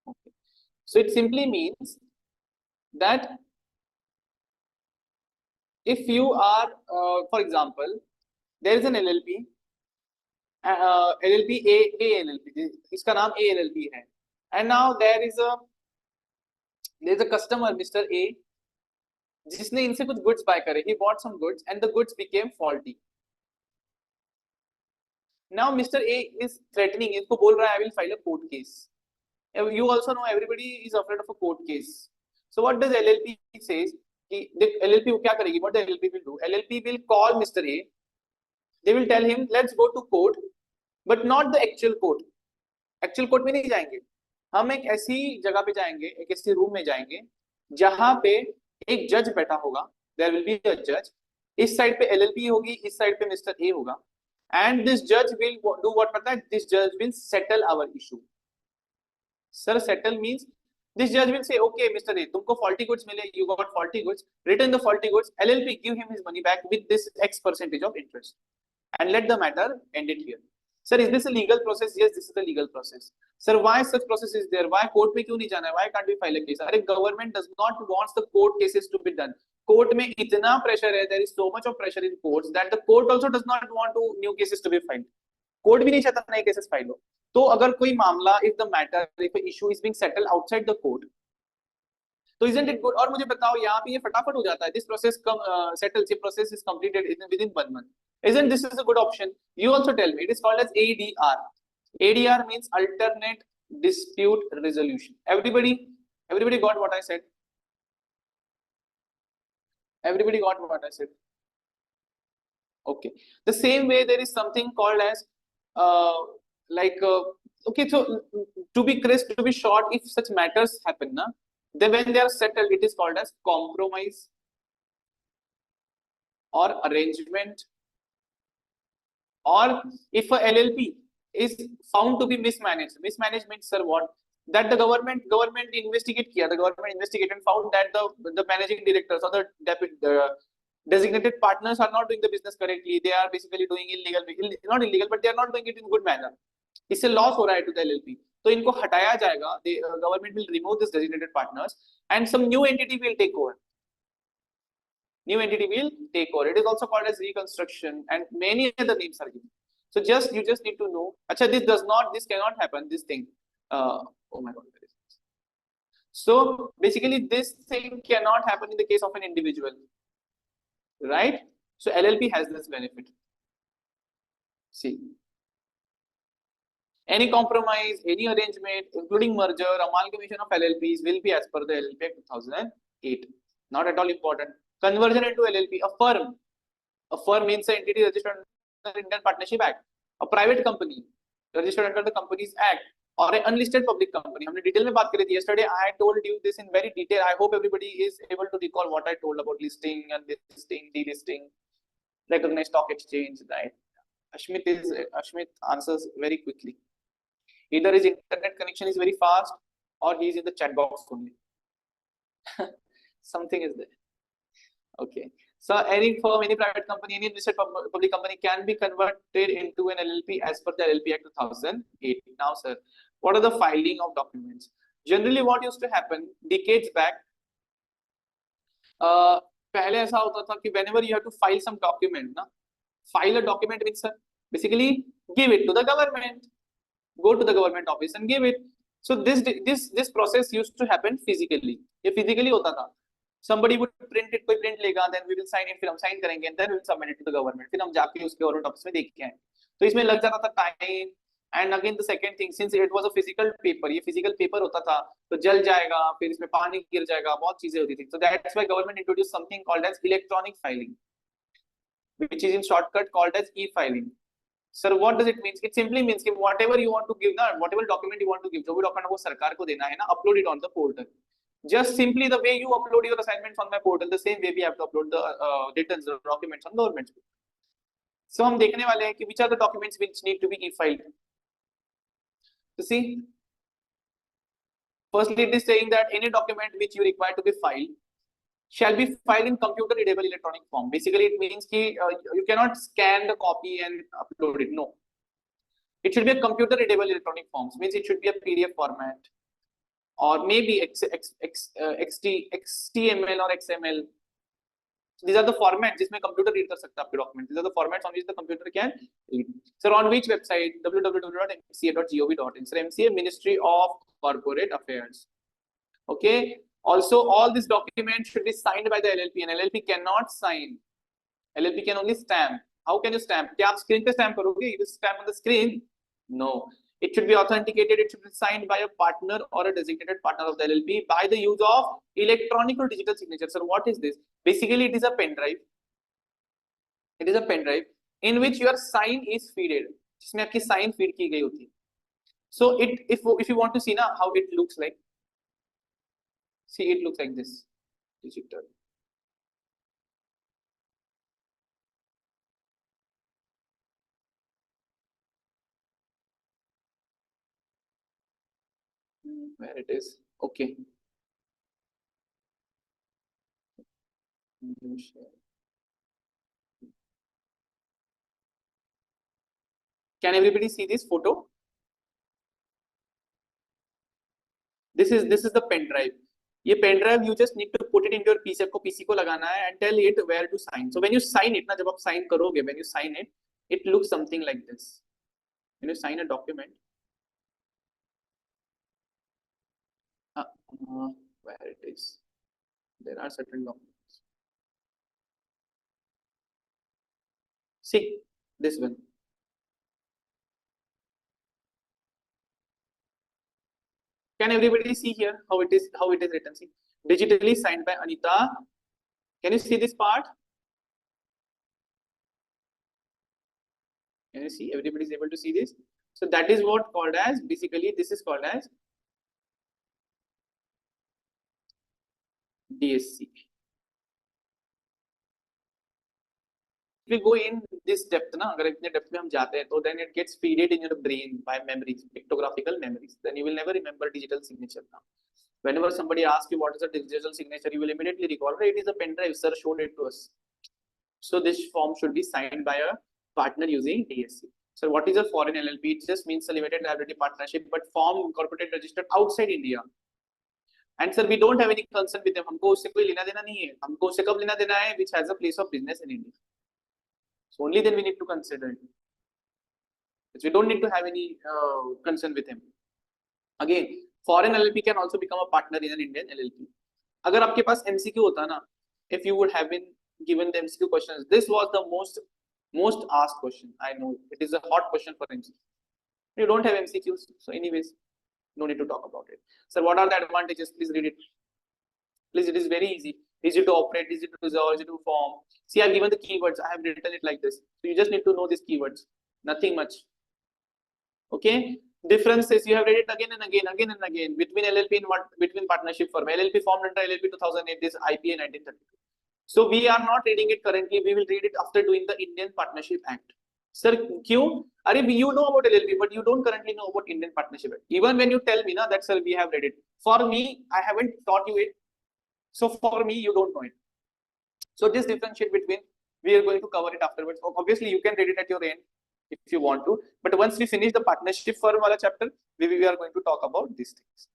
Okay. So it simply means that if you are, for example, there is an LLP, LLP A LLP, इसका नाम A LLP है, and now there is a customer, Mr. A, जिसने इनसे कुछ goods buy करे. He bought some goods and the goods became faulty. Now Mr. A is threatening, इसको बोल रहा है I will file a court case. You also know everybody is afraid of a court case. So what does LLP says? LLP क्या करेगी? What the LLP will do? LLP will call Mr. A. They will tell him, let's go to court, but not the actual court. Actual court में नहीं जाएंगे. हम एक ऐसी जगह पे जाएंगे, एक ऐसी रूम में जाएंगे, जहां पे एक जज बैठा होगा. There will be a judge. इस साइड पे LLP होगी, इस साइड पे Mr. A होगा. And this judge will do what? पता है? This judge will settle our issue. Sir, settle means this judge will say, okay, Mr. A, तुमको faulty goods मिले, you got faulty goods, return the faulty goods, LLP give him his money back with this X percentage of interest, and let the matter end it here. Sir, is this a legal process? Yes, this is a legal process. Sir, why such process is there? Why court में क्यों नहीं जाना है? Why can't we file a case? अरे government does not want the court cases to be done. Court में इतना pressure है, there is so much of pressure in courts that the court also does not want to new cases to be filed. Court भी नहीं चाहता नए cases file हो. तो अगर कोई मामला, if the matter, if an issue is being settled outside the court, तो isn't it good? और मुझे बताओ यहाँ पे ये फटाफट हो जाता है. This process settles, this process is completed within 1 month. Isn't this is a good option? You also tell me. It is called as ADR. ADR means alternate dispute resolution. Everybody got what I said? Everybody got what I said? Okay. The same way there is something called as okay, so to be crisp, to be short, if such matters happen, then when they are settled, it is called as compromise or arrangement. Or if a LLP is found to be mismanaged, mismanagement, sir, what? That the government investigate kiya, the government investigated and found that the managing directors or the designated partners are not doing the business correctly. They are basically doing not illegal, but they are not doing it in good manner. इससे loss हो रहा है to the LLP, तो इनको हटाया जाएगा. Government will remove this designated partners and some new entity will take over. New entity will take over. It is also called as reconstruction, and many other names are given. So you just need to know. Acha, this cannot happen. This thing. Oh my God. So basically, this thing cannot happen in the case of an individual, right? So LLP has this benefit. See, any compromise, any arrangement, including merger, amalgamation of LLPs will be as per the LLP Act 2008. Not at all important. Conversion into LLP, a firm. A firm means an entity registered under the Indian Partnership Act. A private company registered under the Companies Act, or an unlisted public company. हमने detail में बात करी थी. Yesterday I told you this in very detail. I hope everybody is able to recall what I told about listing and listing, delisting, recognized stock exchange, right? Ashmit answers very quickly. Either his internet connection is very fast or he is in the chat box only. Something is there. Okay. So any firm, any private company, any listed public company can be converted into an LLP as per the LLP Act 2008. Now, sir, what are the filing of documents? Generally, what used to happen decades back, पहले ऐसा होता था कि whenever you have to file some document, ना, file a document means basically give it to the government. Go to the government office and give it. So this process used to happen physically. ये physically होता था. Somebody would print it, कोई print लेगा, then we will sign it, फिर हम sign करेंगे, and then we will submit it to the government. फिर हम जाके उसके government office में देख के आए. तो इसमें लग जाता था time. And again the second thing, since it was a physical paper, ये physical paper होता था, तो जल जाएगा, फिर इसमें पानी गिर जाएगा, बहुत चीजें होती थी. So that's why government introduced something called as electronic filing, which is in shortcut called as e-filing. Sir, what does it mean? It simply means कि whatever you want to give, ना, whatever document you want to give, जो भी document वो सरकार को देना है ना, upload it on the portal. Just simply the way you upload your assignments on my portal, the same way we have to upload the returns, the documents on government. So हम देखने वाले हैं कि which are the documents which need to be e-filed. So see, firstly it is saying that any document which you require to be filed shall be filed in computer readable electronic form. Basically, it means कि you cannot scan the copy and upload it. No, it should be a computer readable electronic form. Means it should be a PDF format, or maybe XTML or XML. So these are the formats जिसमें computer read कर सकता है आपके document. These are the formats on which the computer can read. Sir, on which website? www.mca.gov.in. Sir, MCA, Ministry of Corporate Affairs. Okay. Also, all these documents should be signed by the LLP, and LLP cannot sign. LLP can only stamp. How can you stamp? क्या आप screen पे stamp करोगे? You will stamp on the screen? No. It should be authenticated. It should be signed by a partner or a designated partner of the LLP by the use of electronic or digital signature. Sir, what is this? Basically, it is a pen drive. It is a pen drive in which your sign is feeded. जिसमें आपकी sign feed की गई होती है. So if you want to see ना how it looks like. See, it looks like this, digital. Where it is? Okay. Can everybody see this photo? This is the pen drive. ये pen drive, you just need to put it into your PC. आपको PC को लगाना है and tell it where to sign. So when you sign it, ना जब आप sign करोगे, when you sign it, it looks something like this. When you sign a document, where it is, there are certain documents. See this one. Can everybody see here how it is written? See, digitally signed by Anita. Can you see this part? Can you see? Everybody is able to see this. So that is what called as, basically this is called as DSC. If we go in this depth, ना अगर इतने depth में हम जाते हैं, तो then it gets fed in your brain by memories, pictographical memories. Then you will never remember digital signature now. Whenever somebody asks you what is a digital signature, you will immediately recall, right? It is a pen drive. Sir showed it to us. So this form should be signed by a partner using DSC. So what is a foreign LLP? It just means a limited liability partnership, but form incorporated registered outside India. And sir, we don't have any concern with them. हमको उससे कोई लेना देना नहीं है. हमको उससे कब लेना देना है? Which has a place of business in India. So only then we need to consider it. We don't need to have any concern with him. Again, Foreign LLP can also become a partner in an Indian LLP. अगर आपके पास MCQ होता ना, if you would have been given the MCQ questions, this was the most asked question. I know it is a hot question for MCQ. You don't have MCQs, so anyways, no need to talk about it. So what are the advantages? Please read it. Please, it is very easy. Easy to operate, easy to resolve, easy to form. See, I've given the keywords. I have written it like this. So you just need to know these keywords. Nothing much. Okay. Differences you have read it again and again between LLP and what between partnership firm. LLP formed under LLP 2008. This IPA 1932. So we are not reading it currently. We will read it after doing the Indian Partnership Act. Sir, क्यों? अरे you know about LLP, but you don't currently know about Indian Partnership Act. Even when you tell me ना that sir we have read it. For me, I haven't taught you it. So for me, you don't know it. So just differentiate between. We are going to cover it afterwards. Obviously, you can read it at your end if you want to. But once we finish the partnership firm wala chapter, we are going to talk about these things.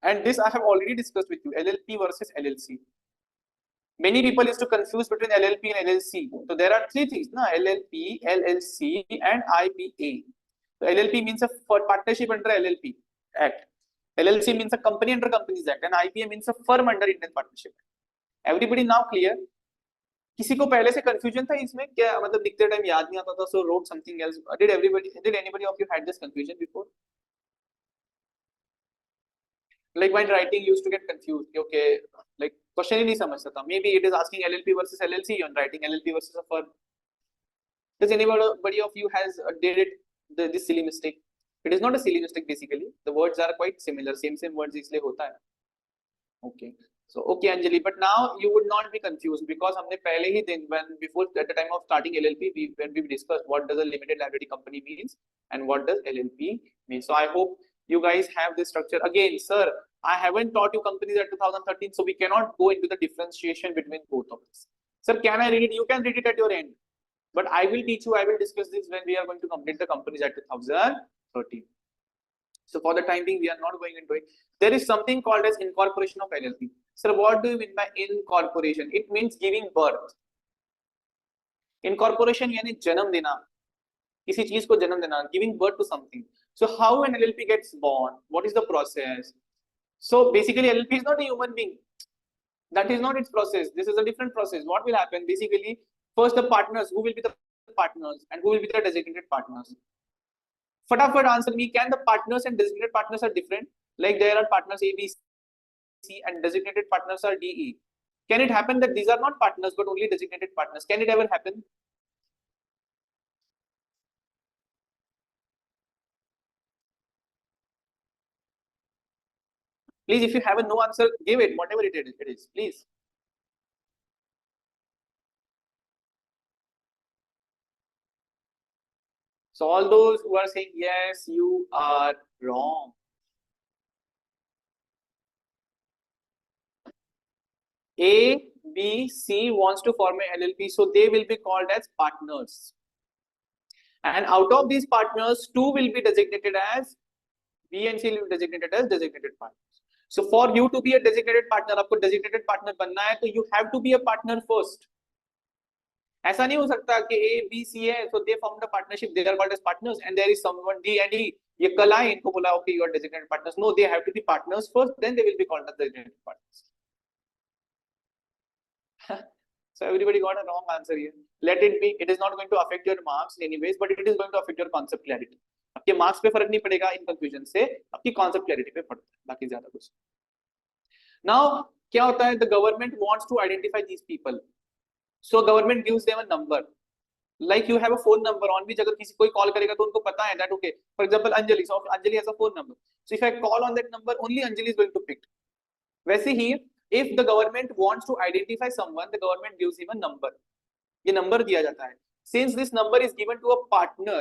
And this I have already discussed with you. LLP versus LLC. Many people used to confuse between LLP and LLC. So there are three things, na? LLP, LLC, and IPA. So LLP means a partnership under LLP Act. LLC means a company under Companies Act, and IPA means a firm under Indian Partnership Act. Everybody now clear? किसी को पहले से confusion था इसमें क्या मतलब लिखते time याद नहीं आता था so wrote something else did anybody of you had this confusion before like while writing you used to get confused okay like question ही नहीं समझता था maybe it is asking LLP versus LLC and writing LLP versus a firm does anybody of you has did it this silly mistake it is not a silly mistake basically the words are quite similar same words इसलिए होता है okay so okay Anjali but now you would not be confused because हमने पहले ही दिन when before at the time of starting LLP when we discussed what does a limited liability company means and what does LLP mean so I hope you guys have this structure again sir I haven't taught you companies at 2013 so we cannot go into the differentiation between both of this sir can I read it you can read it at your end but I will teach you I will discuss this when we are going to complete the companies at 2013 so for the time being we are not going into it there is something called as incorporation of LLP sir what do you mean by incorporation it means giving birth incorporation यानी जन्म देना किसी चीज को जन्म देना giving birth to something so how an LLP gets born what is the process so basically LLP is not a human being that is not its process this is a different process what will happen basically first the partners who will be the partners and who will be the designated partners फटाफट answer me can the partners and designated partners are different like there are partners A B C and designated partners are D E can it happen that these are not partners but only designated partners can it ever happen please if you have a no answer give it whatever it is please so all those who are saying yes you are wrong A B C wants to form a LLP so they will be called as partners and out of these partners two will be designated as B and C will be designated as designated partners so for you to be a designated partner आपको designated partner बनना है तो you have to be a partner first ऐसा नहीं हो सकता कि A B C है so they formed a partnership they are called as partners and there is someone D and E ये कल आए इनको बोला okay you are designated partners no they have to be partners first then they will be called as designated partners so everybody got a wrong answer here let it be it is not going to affect your marks in any ways but it is going to affect your concept clarity आपके marks पे फर्क नहीं पड़ेगा in confusion से आपकी concept clarity पे पड़ता है बाकी ज्यादा कुछ नाउ क्या होता है the government wants to identify these people so government gives them a number like you have a phone number on which अगर किसी कोई कॉल करेगा तो उनको पता है that okay for example Anjali so Anjali has a phone number so if I call on that number only Anjali is going to pick वैसे ही if the government wants to identify someone the government gives him a number ये number दिया जाता है since this number is given to a partner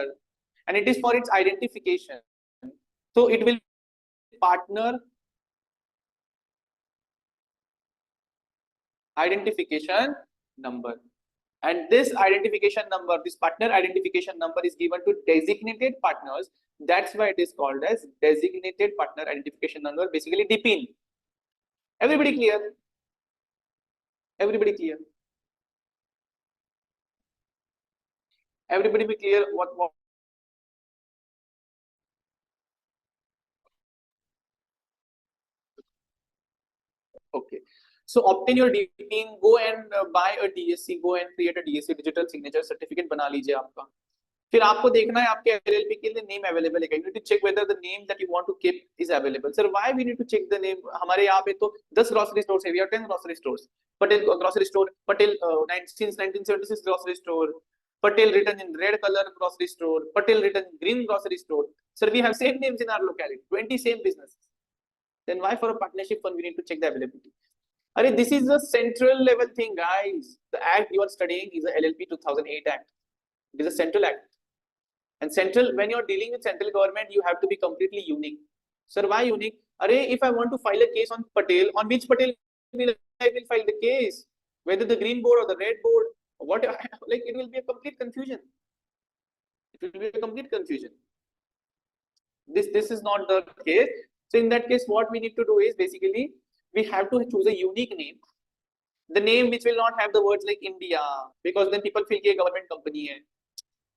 and it is for its identification so it will partner identification number and this identification number this partner identification number is given to designated partners that's why it is called as designated partner identification number basically DPIN everybody clear everybody clear everybody be clear what Okay. So obtain your DPIN, go and buy a DSC, go and create a DSC digital signature certificate बना लीजिए आपका. फिर आपको देखना है आपके LLP के लिए नेम अवेलेबल है. You need to check whether the name that you want to keep is available. Sir, why we need to check the name? हमारे यहाँ पे तो 10 grocery stores है. We have 10 grocery stores. Patel grocery store, Patel since 1976 grocery store. Patel written in red color grocery store. Patel written in green grocery store. Sir, we have same names in our locality. 20 same businesses. Then why for a partnership fund we need to check the availability? Arey, this is a central level thing, guys. The act you are studying is the LLP 2008 Act. It is a central act. And central, when you're dealing with central government, you have to be completely unique. Sir, why unique? Arey, if I want to file a case on Patel, on which Patel I will file the case? Whether the green board or the red board, what, like it will be a complete confusion. It will be a complete confusion. This is not the case. So in that case, what we need to do is basically we have to choose a unique name. The name which will not have the words like India, because then people feel कि government company है.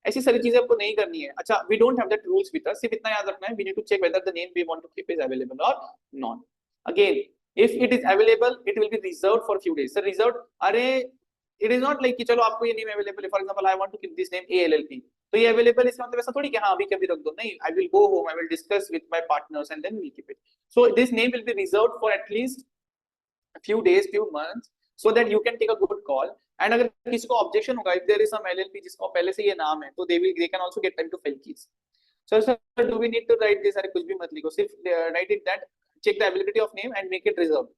ऐसी सारी चीजें आपको नहीं करनी है. अच्छा, we don't have that rules with us. सिर्फ इतना याद रखना है. We need to check whether the name we want to keep is available or not. Again, if it is available, it will be reserved for few days. So reserved, अरे it is not like कि चलो आपको ये name available है. For example, I want to keep this name ALLP. तो ये available इसका मतलब ऐसा थोड़ी कि हाँ अभी कभी रख दो. नहीं, I will go home, I will discuss with my partners and then we'll keep it. So this name will be reserved for at least a few days, few months, so that you can take a good call. And अगर किसी को objection होगा, if there is some LLP जिसको पहले से ये नाम है, तो they can also get time to file case. So sir, do we need to write this? अरे कुछ भी मत लिखो, सिर्फ write it that check the availability of name and make it reserved.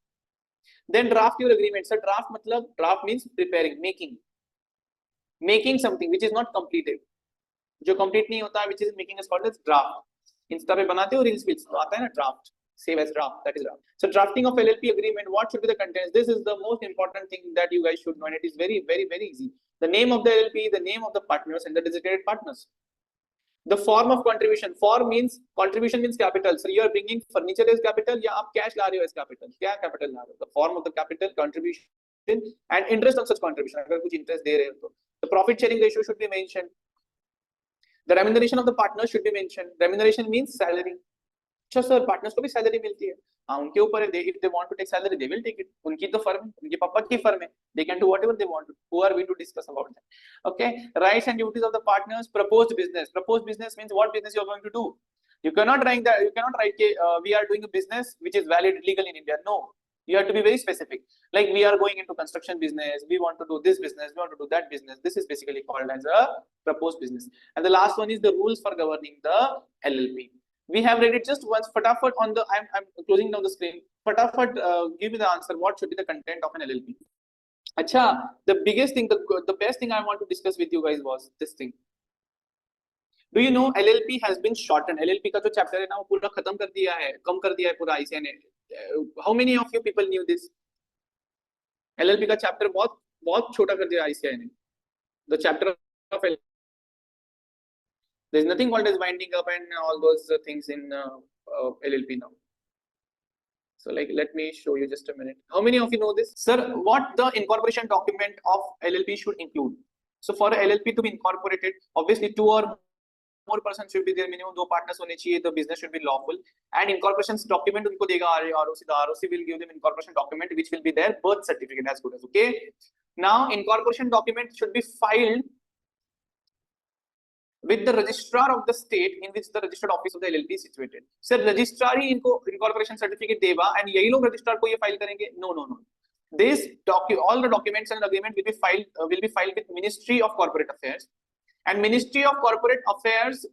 Then draft your agreement. So draft means preparing, making something which is not completed. जो complete नहीं होता, which is making is called as draft. Insta पे बनाते हो reels तो आता है ना draft. Save as draft, that is draft. So drafting of LLP agreement, what should be the contents? This is the most important thing that you guys should know, and it is very, very, very easy. The name of the LLP, the name of the partners, and the designated partners. The form of contribution. Form means contribution means capital. So you are bringing furniture as capital, या आप cash ला रहे हो as capital. क्या capital ला रहे हो? The form of the capital, contribution, and interest on such contribution. अगर कुछ interest दे रहे हो तो. The profit sharing ratio should be mentioned. The remuneration of the partners should be mentioned. Remuneration means salary. अच्छा sir, partners को भी salary मिलती है. हाँ, उनके ऊपर है. If they want to take salary, they will take it. उनकी तो फर्म है, उनके पापा की फर्म है. They can do whatever they want to. Who are we to discuss about that? Okay. Rights and duties of the partners. Proposed business. Proposed business means what business you are going to do. You cannot write that. You cannot write we are doing a business which is valid legal in India. No. You have to be very specific. Like we are going into construction business. We want to do this business. We want to do that business. This is basically called as a proposed business. And the last one is the rules for governing the LLP. We have read it just once. Fatafat on the. I'm closing down the screen. Fatafat, give me the answer. What should be the content of an LLP? Acha, the biggest thing, the best thing I want to discuss with you guys was this thing. Do you know LLP has been shortened? LLP का जो chapter है ना वो पूरा खत्म कर दिया है, कम कर दिया है पूरा ICAI ने. How many of you people knew this? LLP का chapter बहुत छोटा कर दिया ICAI ने. The chapter of LLP. There's nothing called as winding up and all those things in LLP now. So like, let me show you just a minute. How many of you know this? Sir, what the incorporation document of LLP should include? So for a LLP to be incorporated, obviously 2 or more persons should be there, minimum 2 partners होने चाहिए, the business should be lawful. And incorporation document उनको देगा ROC, the ROC will give them incorporation document which will be their birth certificate as good as, okay? Now incorporation document should be filed with the registrar of the state in which the registered office of the LLP is situated. Sir, registrar ही इनको incorporation certificate देगा and यही लोग registrar को ये file करेंगे? No. This all the documents and agreement will be filed with Ministry of Corporate Affairs, and Ministry of Corporate Affairs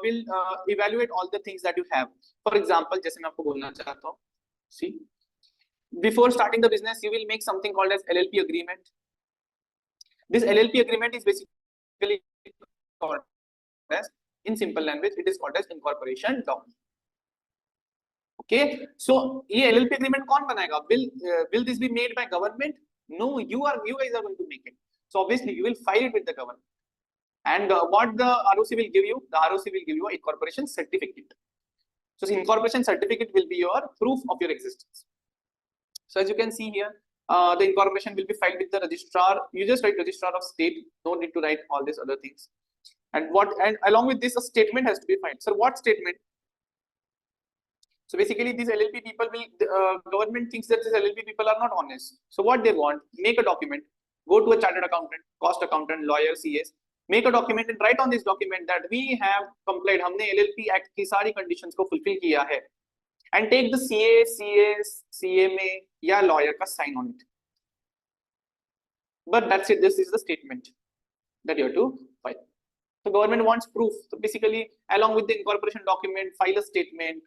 will evaluate all the things that you have. For example, जैसे मैं आपको बोलना चाहता हूँ, see, before starting the business, you will make something called as LLP agreement. This LLP agreement is basically called as, in simple language, it is called as incorporation document. Okay, so ये LLP agreement कौन बनाएगा? Will this be made by government? No, you guys are going to make it. So obviously you will file it with the government. And what the ROC will give you? The ROC will give you an incorporation certificate. So this incorporation certificate will be your proof of your existence. So as you can see here, the incorporation will be filed with the registrar. You just write registrar of state. No need to write all these other things. And along with this, a statement has to be filed. So what statement? So basically, these LLP people will, government thinks that these LLP people are not honest. So what they want, make a document, go to a chartered accountant, cost accountant, lawyer, CS, make a document and write on this document that we have complied, हमने LLP Act की सारी conditions को fulfill किया है, and take the CA, CS, CMA या lawyer का sign on it. But that's it. This is the statement that you have to file. So government wants proof. So basically, along with the incorporation document, file a statement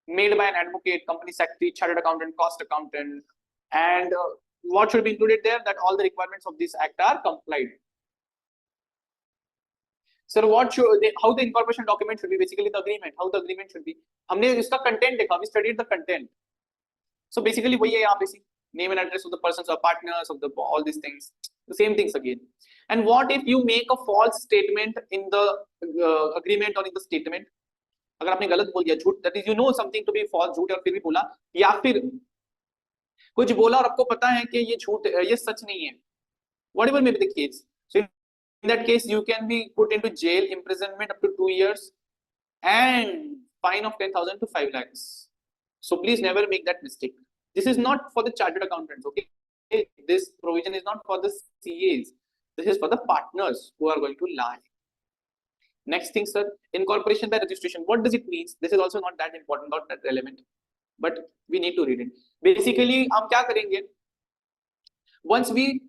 made by an advocate, company secretary, chartered accountant, cost accountant, and what should be included there? That all the requirements of this act are complied. Sir, what should how the incorporation document should be? Basically, the agreement. How the agreement should be? हमने इसका content देखा. We studied the content. So basically, वही है यहाँ पे name and address of the persons or partners of the all these things. The same things again. And what if you make a false statement in the agreement or in the statement? अगर आपने गलत बोल दिया, झूठ, that is you know something to be false, झूठ, और फिर भी बोला, या फिर कुछ बोला और आपको पता है कि ये झूठ, ये सच नहीं है, whatever may be the case. So in that case, you can be put into jail, imprisonment up to 2 years, and fine of 10,000 to 5 lakhs. So please never make that mistake. This is not for the chartered accountants, okay? This provision is not for the CAs. This is for the partners who are going to lie. Next thing, sir, incorporation by registration. What does it mean? This is also not that important, not that relevant, but we need to read it. Basically, हम क्या करेंगे? Once we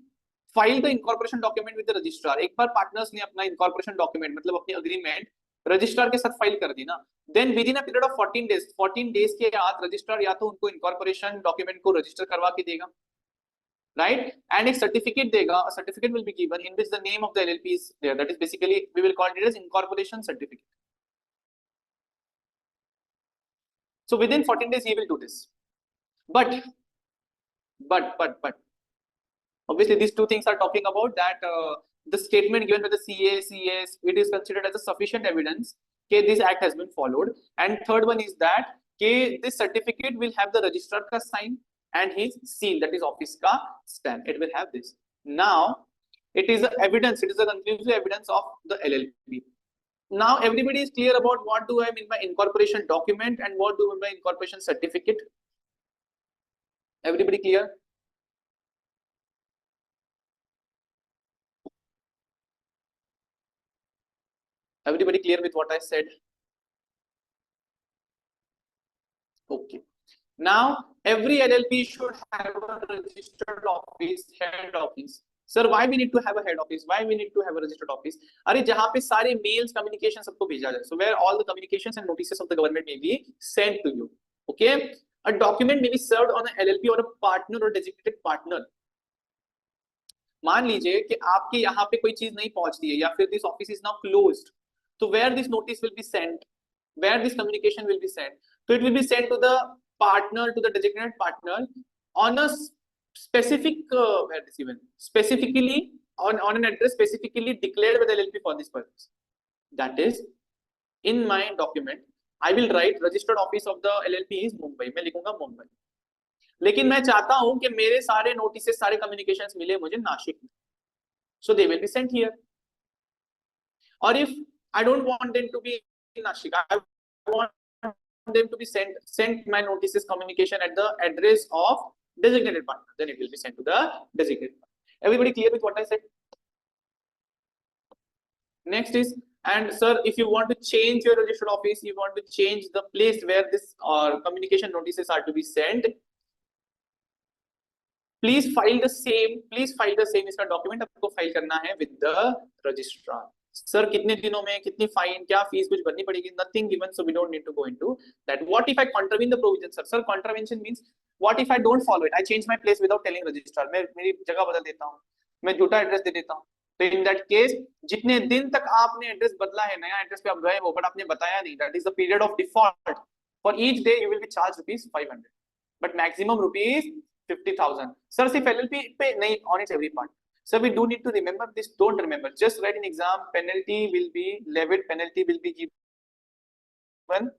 file the incorporation document with the registrar, एक बार partners ने अपना incorporation document, मतलब अपनी agreement registrar के साथ file कर दी ना, then within a period of 14 days के बाद registrar या तो उनको incorporation document को register करवा के देगा, right? And a certificate देगा, a certificate will be given in which the name of the LLP is there. That is basically, we will call it as incorporation certificate. So within 14 days, he will do this. But obviously, these two things are talking about that the statement given by the CA, CS, it is considered as a sufficient evidence that this act has been followed. And third one is that this certificate will have the registrar ka sign and his seal, that is office ka stamp. It will have this. Now, it is a evidence, it is a conclusive evidence of the LLP. Now, everybody is clear about what do I mean by incorporation document and what do I mean by incorporation certificate? Everybody clear? Everybody clear with what I said? Okay. Now, every LLP should have a registered office, head office. Sir, why we need to have a head office? Why we need to have a registered office? अरे जहाँ पे सारे mails, communication सबको भेजा जाए. So where all the communications and notices of the government may be sent to you. Okay. A document may be served on an LLP or a partner or designated partner. मान लीजिए कि आपके यहाँ पे कोई चीज नहीं पहुंचती है या फिर this office is now closed. So where this notice will be sent, where this communication will be sent. So it will be sent to the partner, to the designated partner on a specific where this even specifically on an address specifically declared by the LLP for this purpose. That is, in my document, I will write registered office of the LLP is Mumbai. मैं लिखूंगा मुंबई. लेकिन मैं चाहता हूं कि मेरे सारे notices, सारे कम्युनिकेशंस मिले मुझे नासिक में. So they will be sent here. Or if I don't want them to be in Nashik, I want them to be sent my notices communication at the address of designated partner, then it will be sent to the designated partner. Everybody clear with what I said? Next is, and sir, if you want to change your registered office, you want to change the place where this communication notices are to be sent, please file the same इसका document आपको file करना है with the registrar. Sir, कितने दिनों में, कितनी fine, क्या fees कुछ भरनी पड़ेगी? Nothing given, so we don't need to go into that. What if I contravene the provision, sir? Sir, contravention means what if I don't follow it? I change my place without telling registrar. मैं मेरी जगह बदल देता हूँ, मैं झूठा address दे देता हूँ. तो in that case, जितने दिन तक आपने एड्रेस बदला है, नया एड्रेस पे आप गए हो, बट आपने बताया नहीं, that is the period of default. For each day, you will be charged rupees 500, but maximum rupees 50,000. Sir, सिर्फ LLP पे नहीं, on its every part. So we do need to remember this. Don't remember. Just write in exam. Penalty will be levied. Penalty will be given.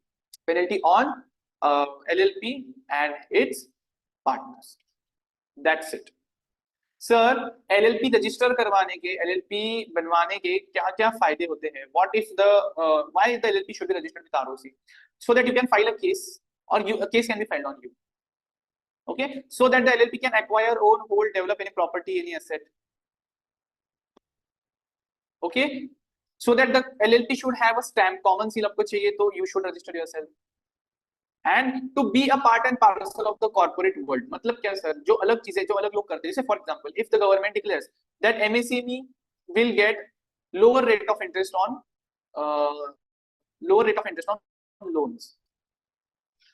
Penalty on LLP and its partners. That's it. Sir, LLP register करवाने के, LLP बनवाने के क्या फायदे होते हैं? What if the why the LLP should be registered with ROC? So that you can file a case. or a case can be filed on you. Okay, so that the LLP can acquire, own, hold, develop any property, any asset. Okay, so that the LLP should have a stamp, common seal आपको चाहिए तो you should register yourself. And to be a part and parcel of the corporate world. मतलब क्या sir, जो अलग चीजें जो अलग लोग करते हैं, जैसे for example, if the government declares that MSME will get lower rate of interest on loans.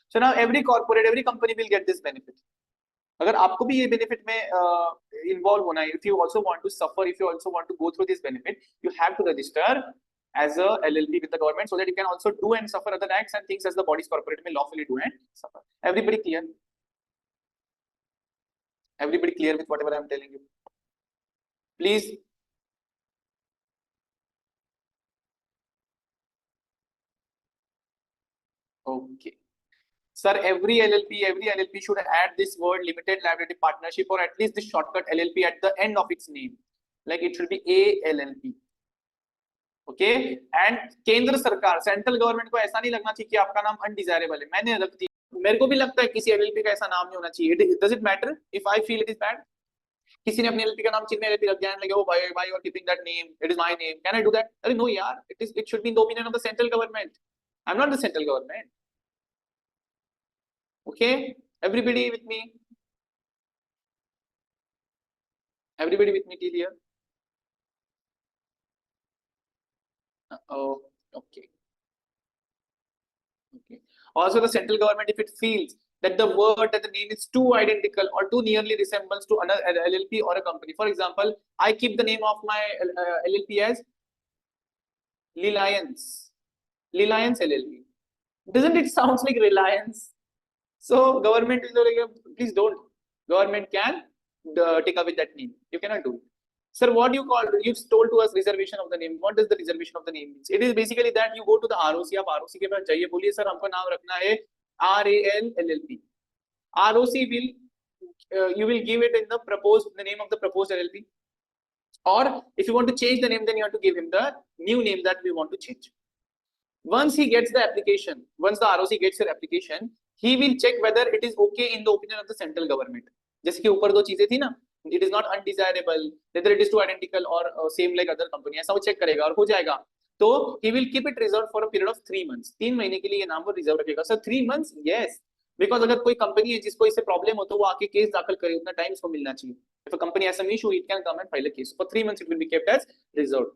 So now every corporate, every company will get this benefit. अगर आपको भी ये बेनिफिट में इन्वॉल्व होना है, if you also want to suffer, if you also want to go through this benefit, you have to register as a LLP with the government so that you can also do and suffer other acts and things as the bodies corporate may lawfully do and suffer. Everybody clear? Everybody clear with whatever I am telling you? Please. Okay. Sir, every LLP should add this word limited liability partnership or at least the shortcut LLP at the end of its name. Like it should be ALLP. Okay and केंद्र सरकार, central government को ऐसा नहीं लगना चाहिए कि आपका नाम अनडिजायरेबल है. मैंने रखती, मेरे को भी लगता है किसी एलएलपी का ऐसा नाम नहीं होना चाहिए. Does it matter if I feel it is bad? किसी ने अपने एलएलपी का नाम चिन्ह में एलएलपी रख दिया, लगे ओ भाई भाई you are keeping that name, it is my name, can I do that? अरे नो यार, it should be in the opinion of the central government. I am not the central government. Okay, everybody with me? Everybody with me till here? Oh, okay. Okay. Also, the central government, if it feels that the word, that the name is too identical or too nearly resembles to another LLP or a company. For example, I keep the name of my LLP as Reliance. Reliance LLP. Doesn't it sound like Reliance? So government is like, please don't. Government can take away that name. You cannot do it. Sir, what do you call? You told to us reservation of the name. What does the reservation of the name means? It is basically that you go to the ROC. आप ROC के पास जाइए, बोलिए sir हमको नाम रखना है RAL-LLP. ROC will you will give it in the name of the proposed LLP. Or if you want to change the name, then you have to give him the new name that we want to change. Once he gets the application, once the ROC gets your application, he will check whether it is okay in the opinion of the central government. जैसे कि ऊपर दो चीजें थी ना, it is not undesirable, whether it is too identical or same like other company, ऐसा वो check करेगा और हो जाएगा. तो he will keep it reserved for a period of 3 months. 3 महीने के लिए ये नाम वो रिजर्व रखेगा. Sir 3 months? Yes. बिकॉज अगर कोई कंपनी है जिसको इससे प्रॉब्लम हो तो वो आके केस दाखिल करे, उतना टाइम उसको मिलना चाहिए. If a company has some issue, it can come and file a case. For 3 months, it will be kept as reserved.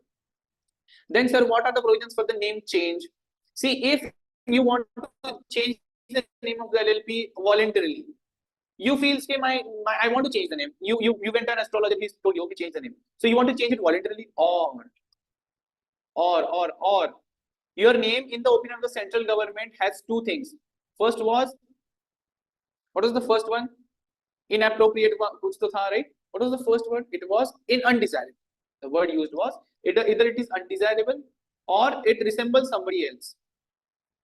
Then, sir, what are the provisions for the name change? See, if you want to change the name of the LLP voluntarily, you feel, say, I want to change the name. You went to an astrologer, he told you, okay, change the name. So you want to change it voluntarily, or your name in the opinion of the central government has 2 things. First was, what was the first one? Inappropriate, kuch to tha, right? What was the first word? It was undesirable. The word used was either it is undesirable or it resembles somebody else.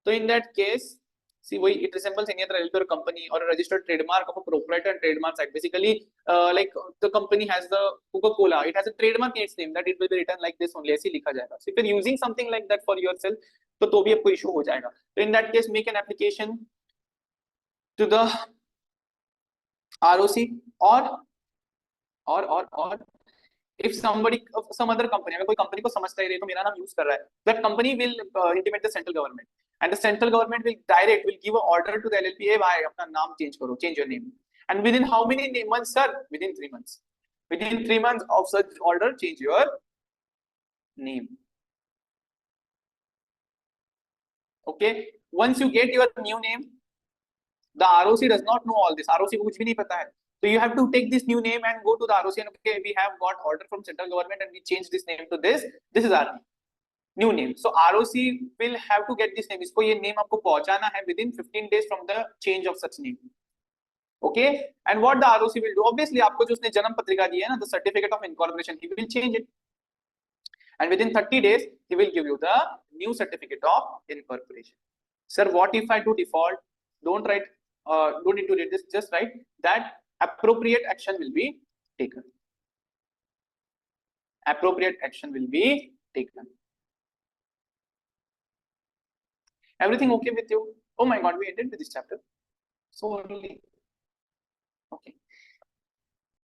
So in that case, see, it resembles any other LLP or company or a registered trademark of a proprietor and trademark site. Basically, like the company has the Coca-Cola, it has a trademark in its name that it will be written like this only. ऐसे लिखा जाएगा. So if you're using something like that for yourself, तो भी आपको issue हो जाएगा. So in that case, make an application to the ROC or if somebody, some other company, अगर कोई कंपनी को समझता है तो मेरा नाम यूज कर रहा है, that company will intimate the central government and the central government will give an order to the LLP, hey भाई अपना नाम change करो, change your name. And within how many months, sir? Within 3 months. Within 3 months of such order, change your name. Okay. Once you get your new name, the ROC does not know all this. ROC को कुछ भी नहीं पता है. So you have to take this new name and go to the ROC and okay, we have got order from central government and we change this name to this. This is our name, new name. So ROC will have to get this name. इसको ये name आपको पहुंचाना है within 15 days from the change of such name. Okay, and what the ROC will do? Obviously, आपको जो उसने जन्म पत्रिका दी है ना, the certificate of incorporation, he will change it, and within 30 days he will give you the new certificate of incorporation. Sir, what if I do default? Don't write. Don't need to read this. Just write that appropriate action will be taken. Appropriate action will be taken. Everything okay with you? Oh my God, we ended with this chapter so early. Okay.